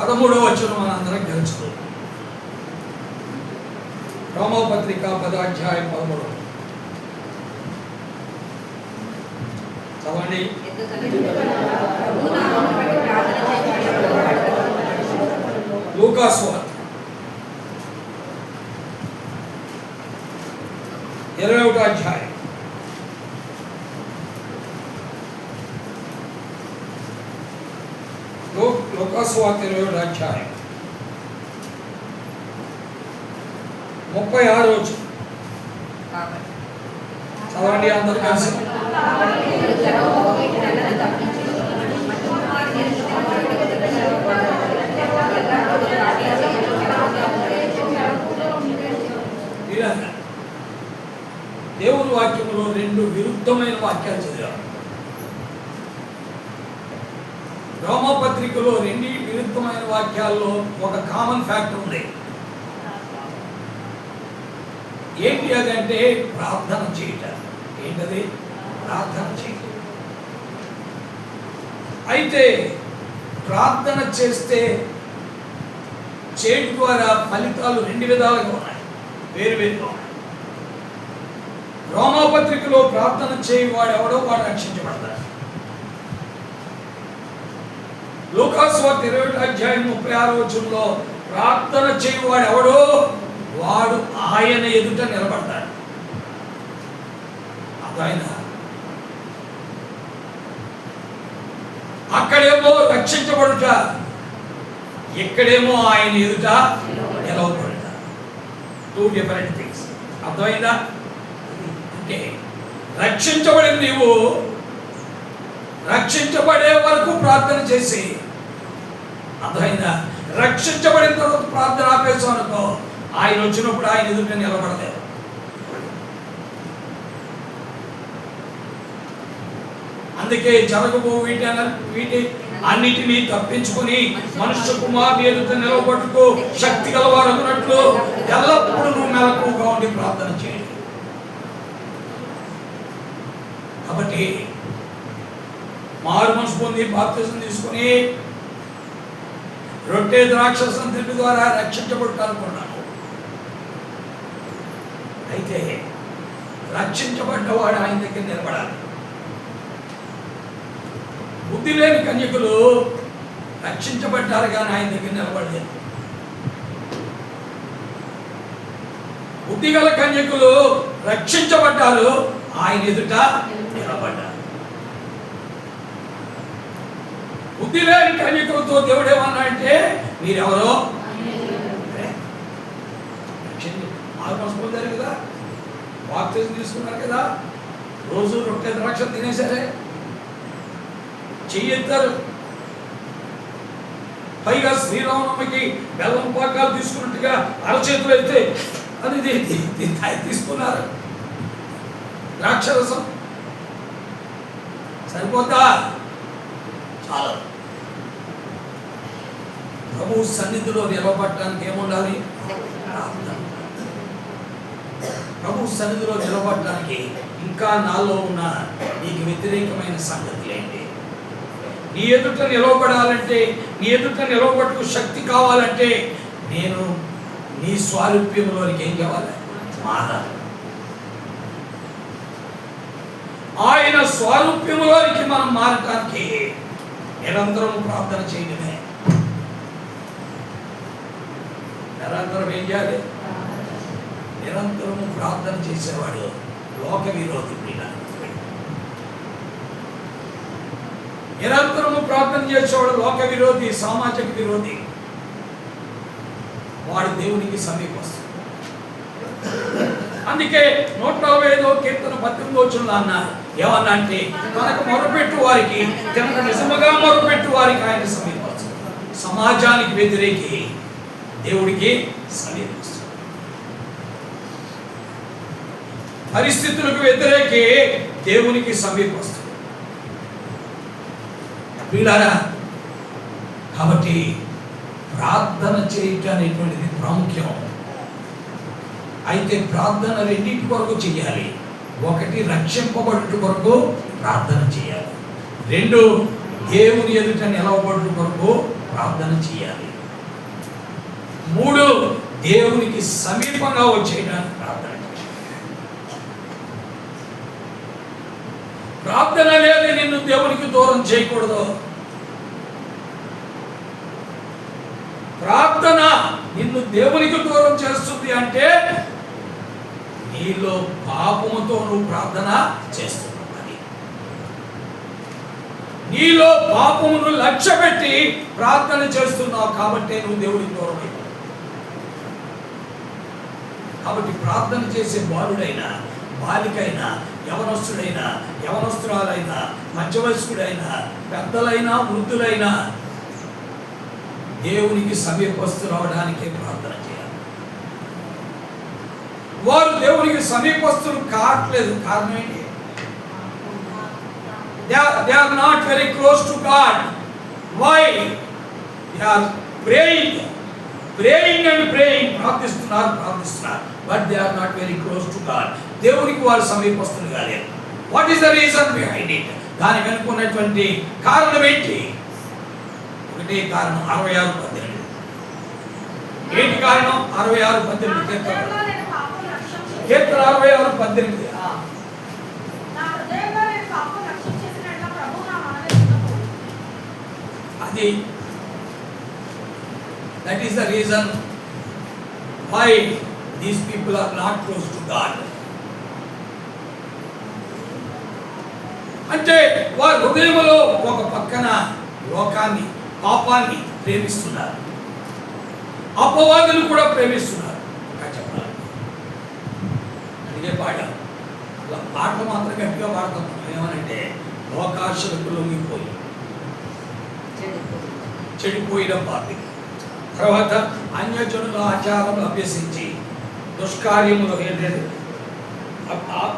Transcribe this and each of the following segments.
13వ వచనం మనందరం తెలుసుకుందాం. రోమాపత్రిక 10వ అధ్యాయం 13. చదవండి. లూకా సువార్త 21వ అధ్యాయం. లూకా సువార్త 21వ అధ్యాయం 36వ వచనం. చదవండి అందరూ కలిసి. దేవుని వాక్యంలో రెండు విరుద్ధమైన వాక్యాలు చదివారు. రోమపత్రికలో రెండు విరుద్ధమైన వాక్యాల్లో ఒక కామన్ ఫ్యాక్టర్ ఉంది. ఏంటి అదంటే ప్రార్థన చేయటం. ఏంటది? ప్రార్థన చేయటం. అయితే ప్రార్థన చేస్తే చేయడం ద్వారా ఫలితాలు రెండు విధాలుగా ఉన్నాయి, వేరువేరుగా ఉన్నాయి. రోమాపత్రికలో ప్రార్థన చేయవాడు ఎవడో వాడు రక్షించబడతాడు. లూకా సువార్త 21వ అధ్యాయం 36వ వచనంలో ప్రార్థన చేయవాడు ఎవడో వాడు ఆయన ఎదుట నిలబడతాడు. అదైనా అక్కడేమో రక్షించబడుట, ఇక్కడేమో ఆయన ఎదుట నిలవబడుట. 2 డిఫరెంట్ థింగ్స్. అర్థమైందా? అంటే రక్షించబడింది నీవు రక్షించబడే వరకు ప్రార్థన చేసి, అర్థమైందా? రక్షించబడిన తర్వాత ప్రార్థన ఆపేసాం అనుకో, ఆయన వచ్చినప్పుడు ఆయన ఎదుట నిలబడలేదు. అందుకే జరగబో వీటి అన్నిటినీ తప్పించుకుని మనుష్య కుమారుని ఎదుట నిలబడుటకు శక్తి గలవారు అన్నట్లు ఎల్లప్పుడూ నువ్వు మెలకువగా ఉండి ప్రార్థన చేయండి. కాబట్టి మారు మనసు పొంది బాప్తిజం తీసుకుని రొట్టె ద్రాక్ష సంతృప్తి ద్వారా రక్షించబడతానుకున్నాను. అయితే రక్షించబడ్డవాడు ఆయన దగ్గర నిలబడాలి. బుద్ధి లేని కన్యకులు రక్షించబడ్డారు కానీ ఆయన దగ్గర నిలబడలేదు. బుద్ధి గల కన్యకులు రక్షించబడ్డారు, ఆయన ఎదుట నిలబడ్డారు. బుద్ధి లేని కన్యకులతో దేవుడు ఏమన్నాడంటే, మీరెవరో పొందారు కదా, బాప్తిజం తీసుకున్నారు కదా, రోజు రొట్టె ద్రాక్ష తినేశారే, చెయ్యెత్తారు. పైగా శ్రీరామనవమికి బెల్లం పాకాలు తీసుకున్నట్టుగా అరచేతులు అయితే అది తీసుకున్నారు. ద్రాక్షరసం సరిపోతా? చాలా. ప్రభు సన్నిధిలో నిలబడటానికి ఏముండాలి? ప్రభు సన్నిధిలో నిలబడటానికి ఇంకా నాలో ఉన్న నీకు వ్యతిరేకమైన సంగతులు ఏంటి? నీ ఎదుట నిలవబడాలంటే, నీ ఎదుట నిలవబట్టుకు శక్తి కావాలంటే నేను నీ స్వారూప్యంలోనికి ఏం కావాలి? మారాలి. ఆయన స్వారూప్యంలోనికి మనం మారటానికి నిరంతరం ప్రార్థన చేయడమే. నిరంతరం ఏం చేయాలి? నిరంతరము ప్రార్థన చేసేవాడు లోక విరోధి. నిరంతరము ప్రార్థన చేసేవాడు లోక విరోధి, సామాజిక విరోధి. వాడు దేవునికి సమీపస్తాడు. అందుకే 145వ కీర్తన 18వ వచనంలో అన్నారు, ఏమన్నా అంటే, తనకు మొరపెట్టు వారికి, తనకు నిజముగా మొరపెట్టు వారికి ఆయన సమీపస్తాడు. సమాజానికి వ్యతిరేకి దేవుడికి సమీపిస్తాడు. పరిస్థితులకు వ్యతిరేకి దేవునికి సమీపస్తాడు. వీళ్ళారా, కాబట్టి ప్రార్థన చేయటం అనేటువంటిది ప్రాముఖ్యం. అయితే ప్రార్థన రెండింటి కొరకు చేయాలి. ఒకటి రక్షింపబడుట కొరకు ప్రార్థన చేయాలి, రెండు దేవుని ఎదుట నిలవబడుట కొరకు ప్రార్థన చేయాలి. 3 దేవునికి సమీపంగా వచ్చేయడానికి ప్రార్థన చేయాలి. ప్రార్థన అనేది నిన్ను దేవునికి దూరం చేయకూడదు. ప్రార్థన నిన్ను దేవునికి దూరం చేస్తుంది అంటే నీలో పాపముతో నువ్వు ప్రార్థన చేస్తున్నావు. నీలో పాపమును లక్ష్య పెట్టి ప్రార్థన చేస్తున్నావు కాబట్టి నువ్వు దేవుడికి దూరం అయిపోయావు. కాబట్టి ప్రార్థన చేసే బాలుడైనా బాలికైనా యవనస్తుడైనా యవనస్తురాలైనా మధ్యవయస్కుడైనా పెద్దలైనా వృద్ధులైనా దేవునికి సమీపస్తులు అవడానికే ప్రార్థన చేయాలి. వారు దేవునికి సమీపస్తులు కావట్లేదు. కారణం ఏంటి? They are not very close to God. Why? They are praying and praying. ప్రార్థిస్తున్నారు. But they are not very close to God. దేవునికి వారు సమీపస్తులు కాలేరు. What is the reason behind it? దాని వెనుక ఉన్నటువంటి కారణం ఏంటి? ఒకటే కారణం 66:18. ఏంటి కారణం? 66:18 కీర్తన 66:18. అది that is the reason why these people are not close to God. అంటే వారి హృదయంలో ఒక పక్కన లోకాన్ని పాపాన్ని ప్రేమిస్తున్నారు, అపవాదులు కూడా ప్రేమిస్తున్నారు. ఇంకా చెప్పాలి అడిగే పాటలు మాత్రం గట్టిగా పాడతాం. ఏమనంటే లోకాశలకు లొంగిపోయి చెడిపోయిన పార్టీ, తర్వాత అన్యజనుల ఆచారములు అభ్యసించి దుష్కార్యములు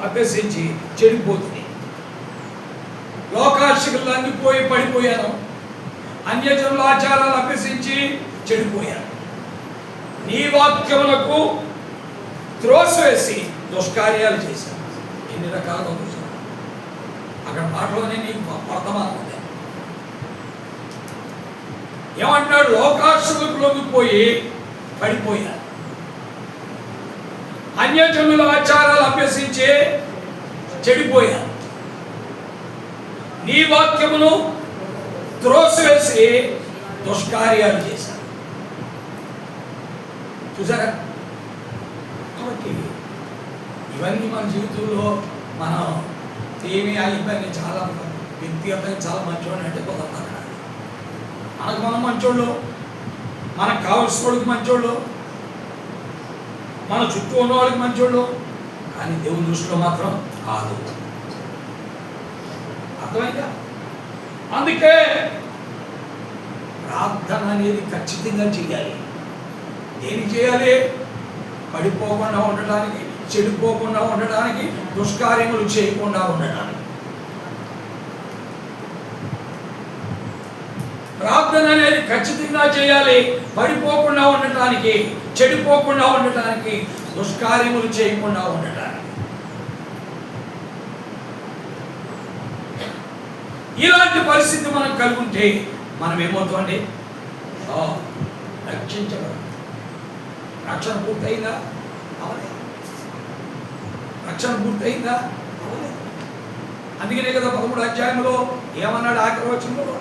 అభ్యసించి చెడిపోతుంది. లోకాశకులు లొంగిపోయి పడిపోయాను, అన్యజనుల ఆచారాలు అభ్యసించి చెడిపోయాను. నీ వాక్యములకు త్రోసివేసి దుష్కార్యాలు చేశాను. ఎన్ని రకాలుగా చూసాను అక్కడ పాటలోనే నీకు వర్తమానం ఉంది. ఏమంటాడు? లోకాశకులకు లొంగిపోయి పడిపోయారు, అన్యజనుల ఆచారాలు అభ్యసించి చెడిపోయారు. నీ వాక్యమును త్రోసివేసి దుష్కార్యాలు చేశారు. చూసారా? కాబట్టి ఇవన్నీ మన జీవితంలో మనం ఏమీ అయిపోయి చాలా వ్యక్తిగతంగా చాలా మంచివాడు అంటే కుదరదు. మనకు మనం మంచోళ్ళు, మనకు కావలసిన వాళ్ళకి మంచోళ్ళు, మన చుట్టూ ఉన్న వాళ్ళకి మంచోళ్ళు, కానీ దేవుని దృష్టిలో మాత్రం కాదు. అర్థమైందా? అందుకే ప్రార్థన అనేది ఖచ్చితంగా చేయాలి. దేనికి చేయాలి? పడిపోకుండా ఉండడానికి, చెడిపోకుండా ఉండడానికి, దుష్కార్యములు చేయకుండా ఉండడానికి. ప్రార్థన అనేది ఖచ్చితంగా చేయాలి. పడిపోకుండా ఉండటానికి, చెడిపోకుండా ఉండటానికి, దుష్కార్యములు చేయకుండా ఉండటానికి. ఇలాంటి పరిస్థితి మనకు కలిగి ఉంటే మనం ఏమవుతామండి? రక్షించబడం. రక్షణ పూర్తయిందా? అవలేదు. రక్షణ పూర్తయిందా? అవలేదు. అందుకనే కదా 13వ అధ్యాయంలో ఏమన్నాడు? ఆఖరి వచనంలో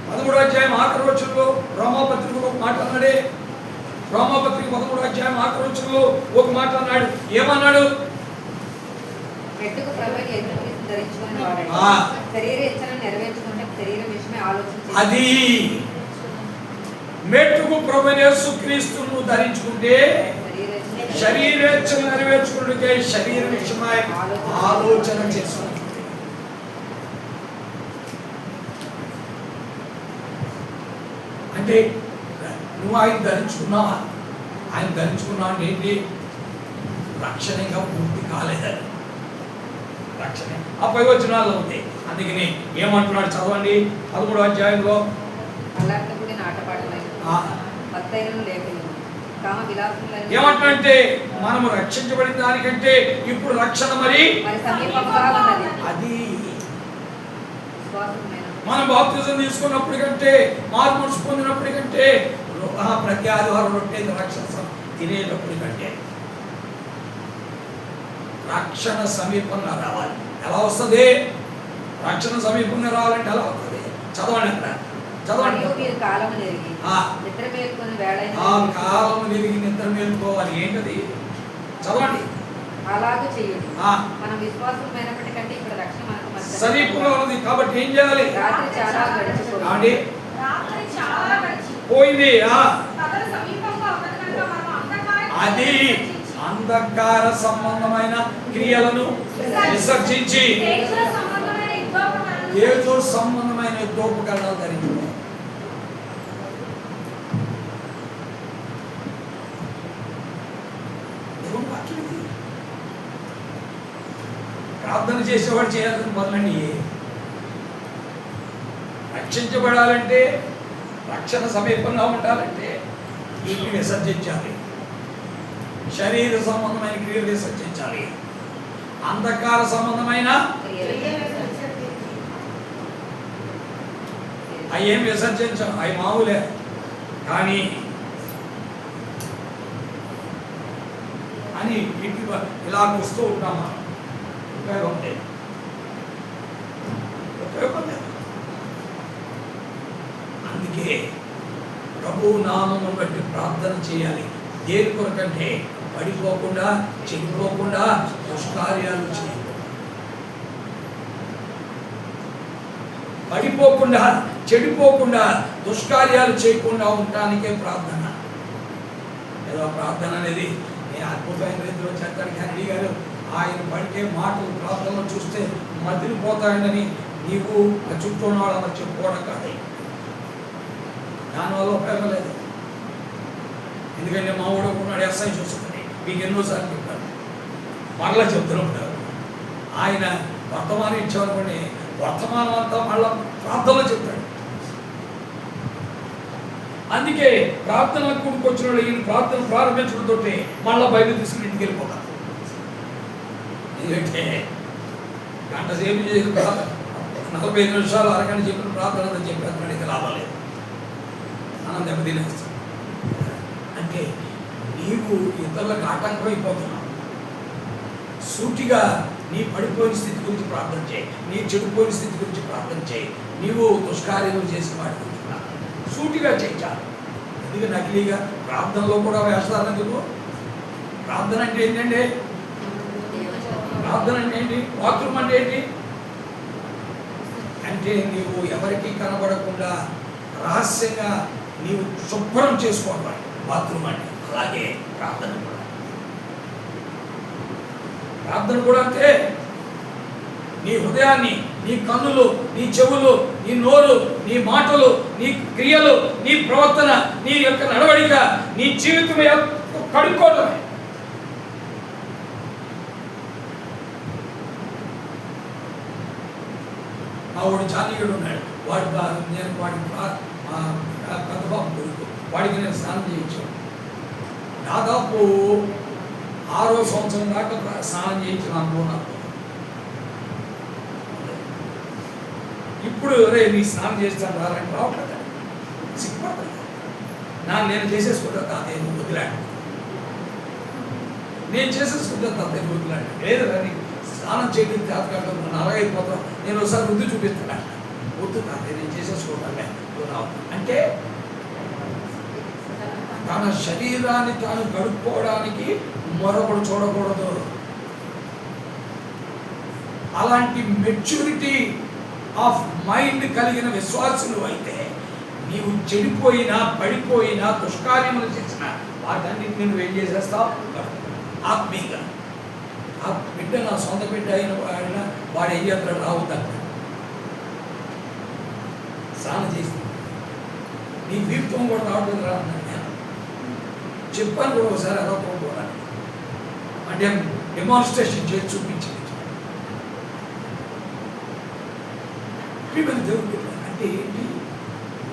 13వ అధ్యాయం ఆఖరి వచనంలో రోమాపత్రికలో ఒక మాట అన్నాడే. రోమాపత్రిక 13వ అధ్యాయం ఆఖరి వచనంలో ఒక మాట అన్నాడు. ఏమన్నాడు? అది మెట్టుకు ప్రభువైన యేసుక్రీస్తును ధరించుకుంటే శరీరేచ్ఛను నెరవేర్చుకుంటే శరీర విషయమై ఆలోచన చేస్తున్నాడు. అంటే నువ్వు ఆయన ధరించుకున్నావా? ఆయన ధరించుకున్నావు అంటే ఏంటి? రక్షణ ఇంకా పూర్తి కాలేదని. రక్షణ ఆ పై వచనాల్లో ఉంది. అందుకని ఏమంటున్నాడు చదవండి 13వ అధ్యాయంలో. ఏమంటున్నాడంటే మనము రక్షించబడిన దానికంటే ఇప్పుడు రక్షణ మరి సమీపంగా ఉన్నది. అది మనం బాప్తిజం తీసుకున్నప్పుడు కంటే, మారు మనసు పొందినప్పుడు కంటే, ప్రతి ఆదివారం రొట్టె ద్రాక్షరసం తినేటప్పుడు కంటే రక్షణ సమీపంగా రావాలి. ఎలా వస్తుంది? రక్షణ సమీపంగా రావాలంటే ఎలా వస్తుంది? చదవండి అక్కడ, చదవండి. కాలము నెరిగి నిద్ర మేలుకోవాలి. ఏంటది? చదవండి. అలాగే చేయండి. మనం విశ్వాసమైనప్పటికంటే ఇక్కడ రక్షణ సమీపంగా ఉంది కాబట్టి ఏం చేయాలి? రాత్రి చాలా పోయింది. అది అంధకార సంబంధమైన క్రియలను విసర్జించి తేజో సంబంధమైన యుద్ధోపకరణాలు ధరించుకోవాలి. ప్రార్థన చేసేవాడు చేయాల్సిన పనులన్నీ రక్షించబడాలంటే, రక్షణ సమీపంగా ఉండాలంటే వీటిని విసర్జించాలి. శరీర సంబంధమైన క్రియలు విసర్జించాలి. అంధకార సంబంధమైన అవి ఏం విసర్జించాం, అవి మామూలే. కానీ అని వీటి ఇలా వస్తూ ఉంటాం మనం. ఉపయోగం లేదు, ఉపయోగం లేదు. అందుకే ప్రభు నామమును బట్టి ప్రార్థన చేయాలి. దేని కొరకంటే పడిపోకుండా, చెడిపోకుండా, దుష్కార్యాలు చేయకుండా, పడిపోకుండా, చెడిపోకుండా, దుష్కార్యాలు చేయకుండా ఉండటానికే ప్రార్థన. ఏదో ప్రార్థన అనేది నేను అద్భుతమైన రీతిలో చేస్తాను. హరి గారు ఆయన పడితే మాటలు ప్రార్థనలో చూస్తే మదిలిపోతాయని నీవు చుట్టూ ఉన్న వాళ్ళందరూ చెప్పుకోవడం కాదు. దానివల్ల ఉపయోగం లేదు. ఎందుకంటే మా ఊడు ఉన్నాడు, ఎస్ఐ చూసుకుని మీకు ఎన్నోసార్లు చెప్పారు, మరలా చెప్తూ ఉంటారు. ఆయన వర్తమానం ఇచ్చామనుకోండి, వర్తమానం అంతా మళ్ళా ప్రార్థనలో చెప్తాడు. అందుకే ప్రార్థన కూడుకొచ్చిన వాళ్ళు ఈయన ప్రార్థన ప్రారంభించడంతో మళ్ళీ బయట తీసుకుని ఇంటికి వెళ్ళిపోతారు. ఎందుకంటే గంట సేపు చేసిన 45 నిమిషాలు అరగంట చెప్పిన ప్రార్థన చెప్పేస్తున్నాడు, ఇక లాభం లేదు, మనం దెబ్బతినేస్తాం. అంటే నీవు ఇతరులకు ఆటంకమైపోతున్నావు. సూటిగా నీ పడిపోయిన స్థితి గురించి ప్రార్థన చేయి, నీ చెడిపోయిన స్థితి గురించి ప్రార్థన చేయి, నీవు దుష్కార్యములు చేసిన వాటి గురించి ప్రార్థన సూటిగా చేయించాలి. ఎందుకు నకిలీగా ప్రార్థనలో కూడా వేస్తారు? ఎందుకు? ప్రార్థన అంటే ఏంటంటే, ప్రార్థన అంటే ఏంటి? బాత్రూమ్ అంటే ఏంటి? అంటే నీవు ఎవరికి కనబడకుండా రహస్యంగా నీవు శుభ్రం చేసుకోవాలి బాత్రూమ్ అంటే. అలాగే ప్రార్థన కూడా, ప్రార్థన కూడా అంటే నీ హృదయాన్ని, నీ కన్నులు, నీ చెవులు, నీ నోరు, నీ మాటలు, నీ క్రియలు, నీ ప్రవర్తన, నీ యొక్క నడవడిక, నీ జీవితం కడుక్కోవడమే. మా వాడు జానీయుడు ఉన్నాడు, నేను వాడికి పెద్దబాబు కొడుకు, వాడికి నేను స్నానం చేయించాను. దాదాపు 6వ సంవత్సరం దాకా స్నానం చేయించిన అనుకున్నాను. ఇప్పుడు రే నీ స్నానం చేస్తాను రాలంటే రావట్లేదు, సిగ్గుపడతాను. నేను చేసేసుకుంటా తాతయ్య నువ్వు వదిలాడు, నేను చేసేసుకుంటా తాతయ్య నువ్వు వదిలాడు. లేదు కానీ స్నానం చేయడం చేత కాక నరగైపోతాం, నేను ఒకసారి వద్దు చూపిస్తాను. వద్దు తాతయ్య నేను చేసేసుకుంటాను రావు అంటే తన శరీరాన్ని తాను గడుపుకోవడానికి మరొకడు చూడకూడదు. అలాంటి మెచ్యూరిటీ ఆఫ్ మైండ్ కలిగిన విశ్వాసులు అయితే నీవు చెడిపోయినా, పడిపోయినా, దుష్కార్యములు చేసిన వాటన్నిటిని నువ్వు ఏం చేసేస్తావు? ఆత్మీయంగా. ఆ బిడ్డ నా సొంత బిడ్డ అయిన వాడు ఏం చేస్తాడు? రావుతాడు, స్నానం చేసి నీ దీప్తం కూడా రావట్లేదు రా అన్నాడు. నేను చెప్పాను కూడా ఒకసారి అలా పోవడానికి, అంటే డెమాన్స్ట్రేషన్ చేసి చూపించింది. దేవుడు అంటే ఏంటి?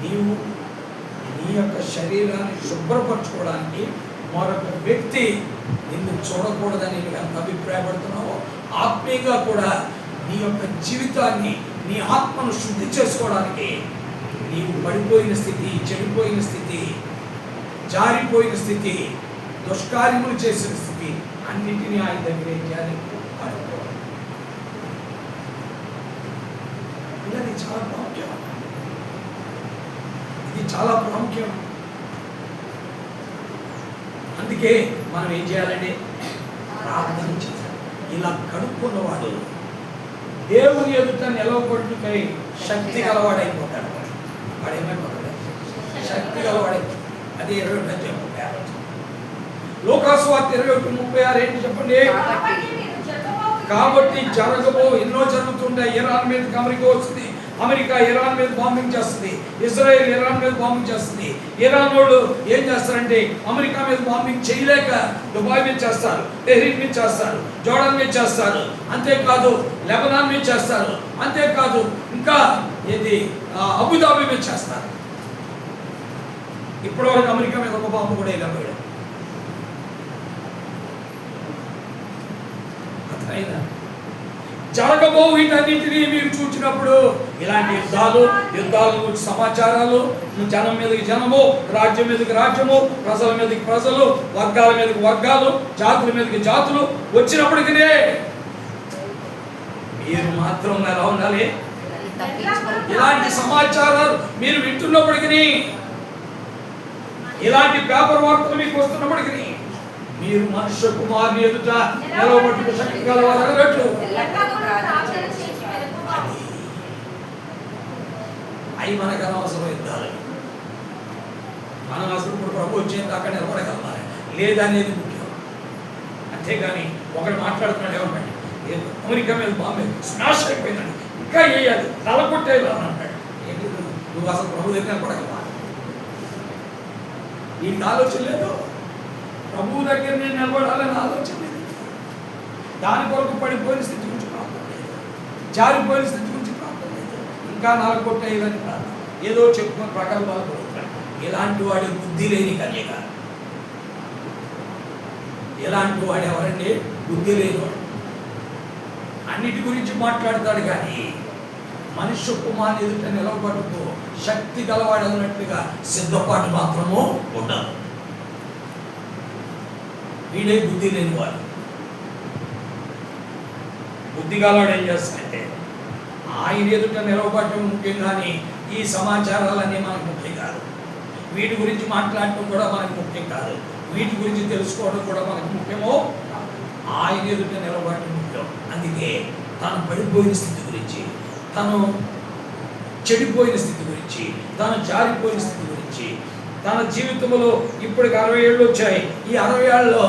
నీవు నీ యొక్క శరీరాన్ని శుభ్రపరచుకోవడానికి మరొక వ్యక్తి నిన్ను చూడకూడదని నువ్వు ఎంత అభిప్రాయపడుతున్నావో, ఆత్మీయంగా కూడా నీ యొక్క జీవితాన్ని, నీ ఆత్మను శుద్ధి చేసుకోవడానికి, నీవు పడిపోయిన స్థితి, చెడిపోయిన స్థితి, జారిపోయిన స్థితి, దుష్కార్యములు చేసిన స్థితి అన్నింటినీ ఆయన దగ్గర ఏం చేయాలి? పడుకోవాలి. ఇది చాలా ప్రాముఖ్యం. ఇది చాలా ప్రాముఖ్యం. అందుకే మనం ఏం చేయాలండి? ప్రార్థన చేయాలి. ఇలా కడుక్కున్నవాడు దేవుని ఎదుట నిలవబడుటకై శక్తి గలవాడైపోతాడు. వాడు ఏమైపోతాడు? శక్తి గలవాడైపోతాడు. అది 21:36. లోకాసు వార్త 21:36 ఏంటి చెప్పండి? కాబట్టి జరగబో ఎన్నో జరుగుతుంటాయి. ఇరాన్ మీద అమెరికా వస్తుంది, అమెరికా ఇరాన్ మీద బాంబింగ్ చేస్తుంది, ఇజ్రాయెల్ ఇరాన్ మీద బాంబింగ్ చేస్తుంది. ఇరాన్ వాళ్ళు ఏం చేస్తారంటే అమెరికా మీద బాంబింగ్ చేయలేక దుబాయ్ మీద చేస్తారు, బెహ్రీన్ మీద చేస్తారు, జోర్డాన్ మీద చేస్తారు, అంతేకాదు లెబనాన్ మీద చేస్తారు, అంతేకాదు ఇంకా ఇది అబుదాబి మీద చేస్తారు. ఇప్పటివరకు అమెరికా మీద ఒక బాంబు కూడా వేయలేకపోయాడు. జరగబో వీటన్నింటినీ మీరు చూసినప్పుడు ఇలాంటి యుద్ధాల గురించి సమాచారాలు, జనం మీదకి జనము, రాజ్యం మీదకి రాజ్యము, ప్రజల మీదకి ప్రజలు, వర్గాల మీదకి వర్గాలు, జాతుల మీదకి జాతులు వచ్చినప్పటికీ మీరు మాత్రం ఎలా ఉండాలి? ఇలాంటి సమాచారాలు మీరు వింటున్నప్పటికీ, ఇలాంటి పేపర్ వార్తలు మీకు వస్తున్నప్పటికీ మీరు మనుష్య కుమారుని ఎదుట నిలవబట్టుకు శక్తి గలవారగలట్లు. అవి మనకు అనవసరం యుద్ధాలు. మనం అసలు ఇప్పుడు ప్రభు వచ్చేంత అక్కడ నిలబడగలవాలి లేదనేది ముఖ్యం. అంతేగాని ఒకడు మాట్లాడుతున్నాడు ఏమంటాడు? అమెరికా మీద బాంబే స్మాష్ అయిపోయిందండి, ఇంకా వేయాలి, తల కొట్టేయాలి అని అంటాడు. ఏంటి నువ్వు అసలు ప్రభు దగ్గర నిలబడగలవా? వీడికి ఆలోచన లేదు. ప్రభువు దగ్గర నేను నిలబడాలని ఆలోచన లేదు. దాని కొరకు పడిపోయిన స్థితి గురించి ప్రార్థన లేదు, జారిపోయిన స్థితి గురించి ప్రార్థన లేదు, ఇంకా నలగొట్టేయాలని ప్రార్థన, ఏదో చెప్పుకొని ప్రకల్పాలు పడుతున్నాడు. ఇలాంటి వాడి బుద్ధి లేని కన్యక. ఎలాంటి వాడు ఎవరండి? బుద్ధి లేనివాడు. అన్నిటి గురించి మాట్లాడతాడు కానీ మనుష్య కుమారుని ఎదుట నిలవబడుతూ శక్తి గలవాడు అన్నట్లుగా సిద్ధపాటు మాత్రము ఉండదు. వీడే బుద్ధి లేనివాడు. బుద్ధి గలవాడు ఏం చేస్తాడంటే ఆయన ఎదుట నిలవబడటం ముఖ్యం కానీ ఈ సమాచారాలన్నీ మనకు ముఖ్యం కాదు. వీటి గురించి మాట్లాడటం కూడా మనకు ముఖ్యం కాదు. వీటి గురించి తెలుసుకోవడం కూడా మనకు ముఖ్యమో. ఆయన ఎదుట నిలబడటం ముఖ్యం. అందుకే తాను పడిపోయిన స్థితి గురించి, తను చెడిపోయిన స్థితి గురించి, తను జారిపోయిన స్థితి గురించి, తన జీవితంలో ఇప్పటికి 60 ఏళ్ళు వచ్చాయి. ఈ 60 ఏళ్ళలో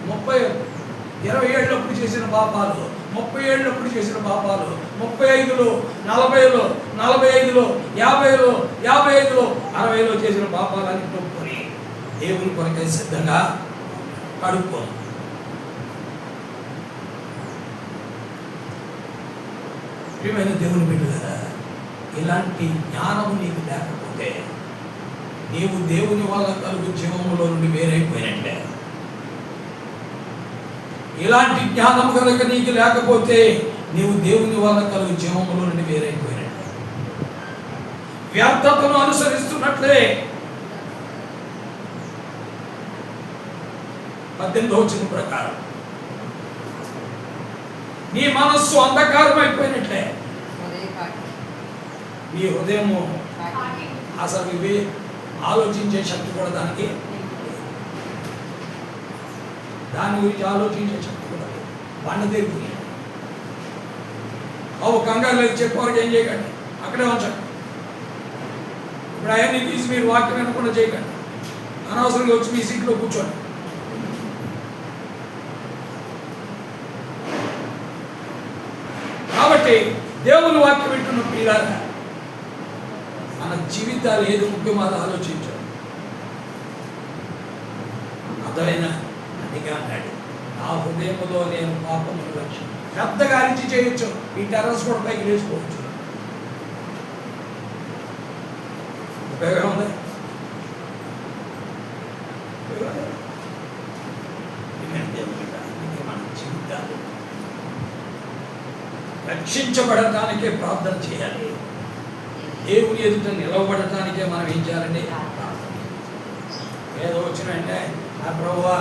20 ఏళ్ళప్పుడు చేసిన పాపాలు, 30 ఏళ్ళప్పుడు చేసిన పాపాలు, 35లో, 40లో, 45లో, 50లో, 55లో, 60లో చేసిన పాపాలని తొప్పుకొని దేవుని కొరకై సిద్ధంగా కడుక్కో. ప్రియమైన దేవుని బిడ్డలారా, ఇలాంటి జ్ఞానము నీకు లేకపోతే నీవు దేవుని వల్ల కలుగు జీవములో నుండి వేరైపోయినట్లే. ఇలాంటి జ్ఞానము కనుక నీకు లేకపోతే నీవు దేవుని వల్ల కలుగు జీవములో నుండి వేరైపోయినట్లే, వ్యర్థతను అనుసరిస్తున్నట్లే. 18వ వచనం ప్రకారం నీ మనస్సు అంధకారం అయిపోయినట్లే. నీ హృదయము అసలు ఇవి ఆలోచించే శక్తి కూడా దాని గురించి ఆలోచించే శక్తి కూడా బండ తీరుతుంది. కంగారు లేదు, చెప్పేవారికి ఏం చేయకండి, అక్కడే ఉంచండి. ఇప్పుడు అవన్నీ తీసి మీరు వాక్యం వినకుండా చేయకండి. అనవసరంగా వచ్చి మీ సీట్లో కూర్చోండి. కాబట్టి దేవుని వాక్యం వింటున్న పిల్లలు మన జీవితాలు ఏది ముఖ్యమో అది ఆలోచించాలి. అర్థమైన అందుకే అన్నాడు, నా హృదయంలో నేను పాపమును రక్షణ. పెద్దగా అరిచి చేయొచ్చు, ఈ టెర్రస్ కూడా పైకి వేసుకోవచ్చు. ఉపయోగం ఉంది. మన జీవితాలు రక్షించబడటానికే ప్రార్థన చేయాలి. దేవుని ఎదుట నిలవబడటానికే మనం ఏం చేయాలండి? ఏదో వచ్చినంటే ఆ ప్రభువా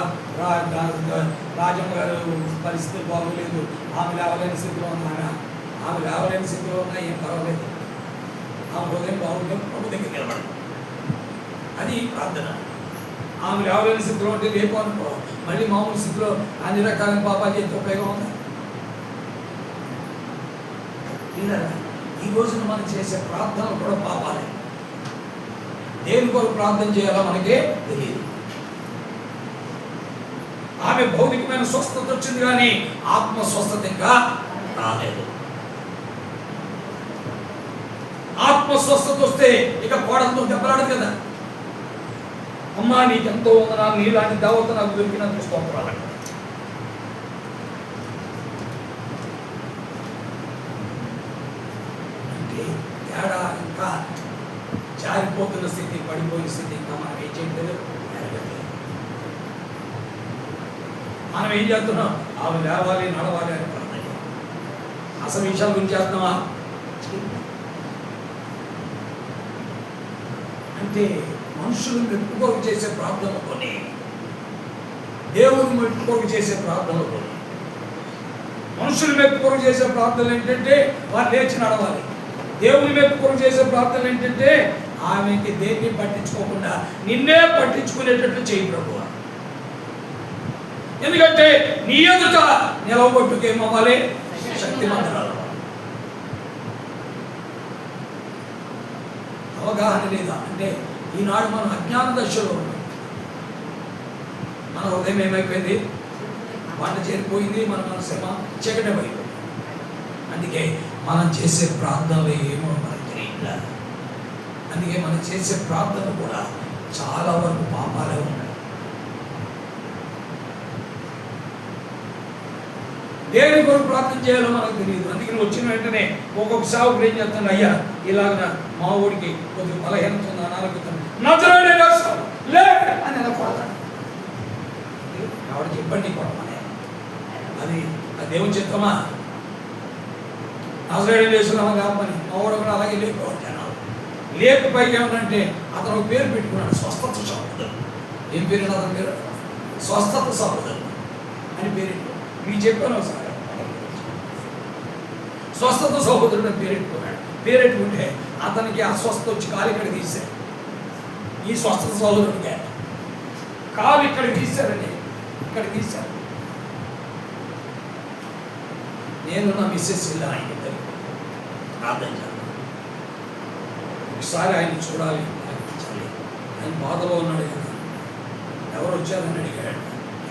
రాజమ్మ గారు పరిస్థితి బాగోలేదు, ఆమె లేవలేని స్థితిలో ఉన్నాగా, ఆమె లేవలేని స్థితిలో ఉన్నా ఏం పర్వాలేదు, ఆమె హృదయం బాగుంటే ప్రభు దగ్గర నిలబడదు. అది ప్రార్థన. ఆమె లేవలేని స్థితిలో ఉంటే రేపు అనుకో మళ్ళీ మామూలు స్థితిలో అన్ని రకాల పాపాలు చేస్తే ఉపయోగం ఉందా? ఈ రోజున మనం చేసే ప్రార్థనలు కూడా పాపాలే. దేని కొరకు ప్రార్థన చేయాలో మనకే తెలియదు. ఆమె భౌతికమైన స్వస్థత వచ్చింది కానీ ఆత్మ స్వస్థత ఇంకా రాలేదు. ఆత్మ స్వస్థత వస్తే ఇక కోడలతో దెబ్బలాడదు కదా. అమ్మా నీకెంతో వందనాలు, నీలాంటి దేవత నాకు దొరికినందుకు స్తోత్రాలు. అంటే తేడా ఇంకా జారిపోతున్న స్థితి, పడిపోయిన స్థితి ఇంకా మనం ఏం చేయట్లేదు, ఎరగట్లేదు. మనం ఏం చేస్తున్నాం? ఆమె లేవాలి, నడవాలి అని ప్రార్థన. అసలు విషయాల గురించి చేస్తున్నావా? అంటే మనుషులు మెప్పుకోకు చేసే ప్రార్థనలు కొన్ని, దేవుని మెప్పుకోకు చేసే ప్రార్థనలు కొన్ని. మనుషులు మెప్పుకోకు చేసే ప్రార్థనలు ఏంటంటే వారు లేచి నడవాలి. దేవుని మెప్పుకోకు చేసే ప్రార్థనలు ఏంటంటే ఆమెకి దేన్ని పట్టించుకోకుండా నిన్నే పట్టించుకునేటట్లు చేయి ప్రభువా. ఎందుకంటే నీ ఎదుట నిలవబొట్టుకేమవ్వాలి? శక్తిమంతురాలు. అవగాహన లేదా అంటే ఈనాడు మనం అజ్ఞాన దశలో ఉన్నాం. మన హృదయం ఏమైపోయింది? వంట చేరిపోయింది. మన మనసేమో చీకటమైపోయింది. అందుకే మనం చేసే ప్రార్థనలు ఏమో మనకు తెలియట్లా. అందుకే మనం చేసే ప్రార్థనలు కూడా చాలా వరకు పాపాలే ఉన్నాయి. దేవుని కొరకు ప్రార్థన చేయాలో మనకు తెలియదు. అందుకని వచ్చిన వెంటనే ఒక్కొక్క సాగుడు ఏం చేస్తాడు? అయ్యా ఇలాగ మా ఊరికి కొద్దిగా బలహీనత ఉంది, అనారోగ్యం లే అని అనకూడదు. ఎవరికి ఇబ్బంది కొడమనే అది దేవుని చిత్తమా? నజరేయుడు వేసుకున్నామా కాపని మా ఊరు కూడా అలాగే లేకపోవచ్చాను. లేకపోయి ఏమంటే అతను ఒక పేరు పెట్టుకున్నాడు, స్వస్థత సహోదరుడు. ఏం పేరు అతని పేరు? స్వస్థత సహోదరుడు అని పేరు. మీకు చెప్పాను ఒకసారి, స్వస్థత సహోదరుడు అని పేరెట్టుకున్నాడు. పేరెట్టుకుంటే అతనికి అస్వస్థత వచ్చి కాలు ఇక్కడ తీశారు. ఈ స్వస్థత సహోదరుడికి కాలు ఇక్కడ తీశారని ఇక్కడ తీశారు. నేను నా మిస్సెస్ ఇలా ఆయన ప్రార్థన చేయాలి. ఒకసారి ఆయన చూడాలి, ఆయన బాధలో ఉన్నాడు కదా. ఎవరు వచ్చారని అడిగాడు.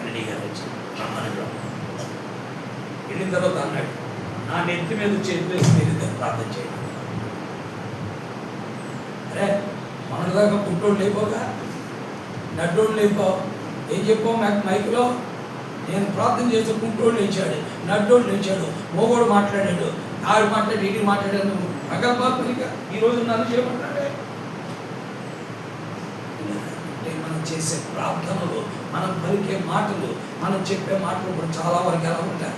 రెడ్డి గారు వచ్చారు. వెళ్ళిన తర్వాత అన్నాడు, నా నెత్తి మీద చేతులేసి మీరు ప్రార్థన చేయండి. అరే మనదాకా పుట్టోడు లేకపోగా, నడ్డోడు లేకపో, ఏం చెప్పావు మైకులో? నేను ప్రార్థన చేస్తే పుట్టోడు లేచాడు, నడ్డోడు లేచాడు, మోగోడు మాట్లాడాడు, ఆడు మాట్లాడి ఇటు మాట్లాడాడు. నువ్వు అగల్పాలిక ఈరోజు నన్ను చేయమంటాడే. అంటే మనం చేసే ప్రార్థనలు, మనం పలికే మాటలు, మనం చెప్పే మాటలు కూడా చాలా వరకు ఎలా ఉంటాయి?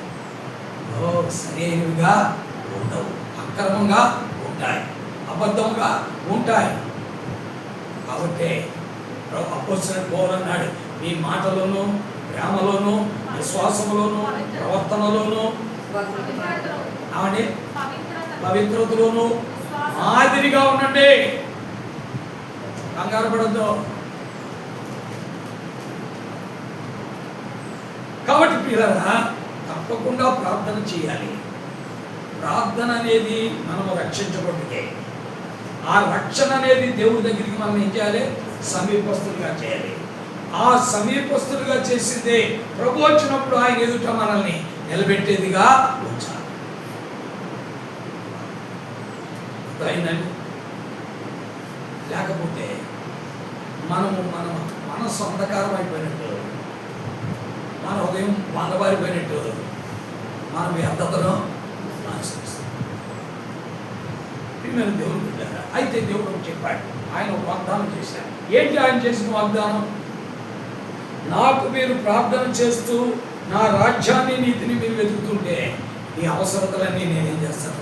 సరైనవిగా ఉండవు, అక్రమంగా ఉంటాయి, అబద్ధంగా ఉంటాయి. కాబట్టి అపోస్తలుడైన పౌలు అన్నాడు, మీ మాటలోను, ప్రేమలోను, విశ్వాసంలోను, ప్రవర్తనలోను, పవిత్రతలోను మాదిరిగా ఉండండి. కంగారు పడద్దు. కాబట్టి పిల్లరా తప్పకుండా ప్రార్థన చేయాలి. ప్రార్థన అనేది మనము రక్షించబడితే, ఆ రక్షణ అనేది దేవుడి దగ్గరికి మనం ఏం చేయాలి? సమీపస్తులుగా చేయాలి. ఆ సమీపస్తులుగా చేసిందే ప్రభు వచ్చినప్పుడు ఆయన ఎదుట మనల్ని నిలబెట్టేదిగా ఉంచాలి. అయిందండి. లేకపోతే మనము మన మనస్సు అంధకారం అయిపోయినట్టు, మన ఉదయం వందబారిపోయినట్టు, మనం వ్యర్థతను ఆశ్రయిస్తాం. మేము దేవుడు బిడ్డారా? అయితే దేవుడు చెప్పాడు, ఆయన ఒక వాగ్దానం చేశాడు. ఏంటి ఆయన చేసిన వాగ్దానం? నాకు మీరు ప్రార్థన చేస్తూ నా రాజ్యాన్ని, నీతిని మీరు వెతుకుతుంటే ఈ అవసరతలన్నీ నేనేం చేస్తాను?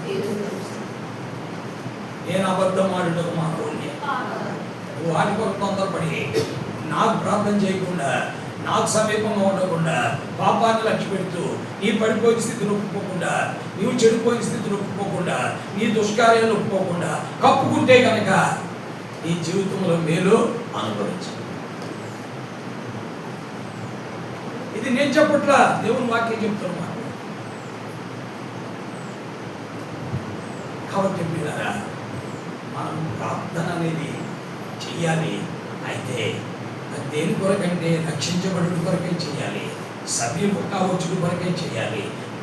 నేను అబద్ధం ఆడుటకు మానవుడిని. వాటి కొరకు తొందరపడి నాకు ప్రార్థన చేయకుండా, నాకు సమీపంగా ఉండకుండా, పాపాన్ని లక్ష్య పెడుతూ, నీ పడిపోయిన స్థితిని ఒప్పుకోకుండా, నీవు చెడిపోయిన స్థితిని ఒప్పుకోకుండా, నీ దుష్కార్యాలు ఒప్పుకోకుండా కప్పుకుంటే కనుక నీ జీవితంలో మేలు అనుభవించు. ఇది నేను చెప్పట్లా, దేవుని వాక్యం చెప్తున్నా. కాబట్టి మీరారా, మనం ప్రార్థన అనేది చెయ్యాలి. అయితే అది దేని కొరకంటే రక్షించబడుట కొరకే చేయాలి, సమీపం కావచ్చు కొరకే చేయాలి,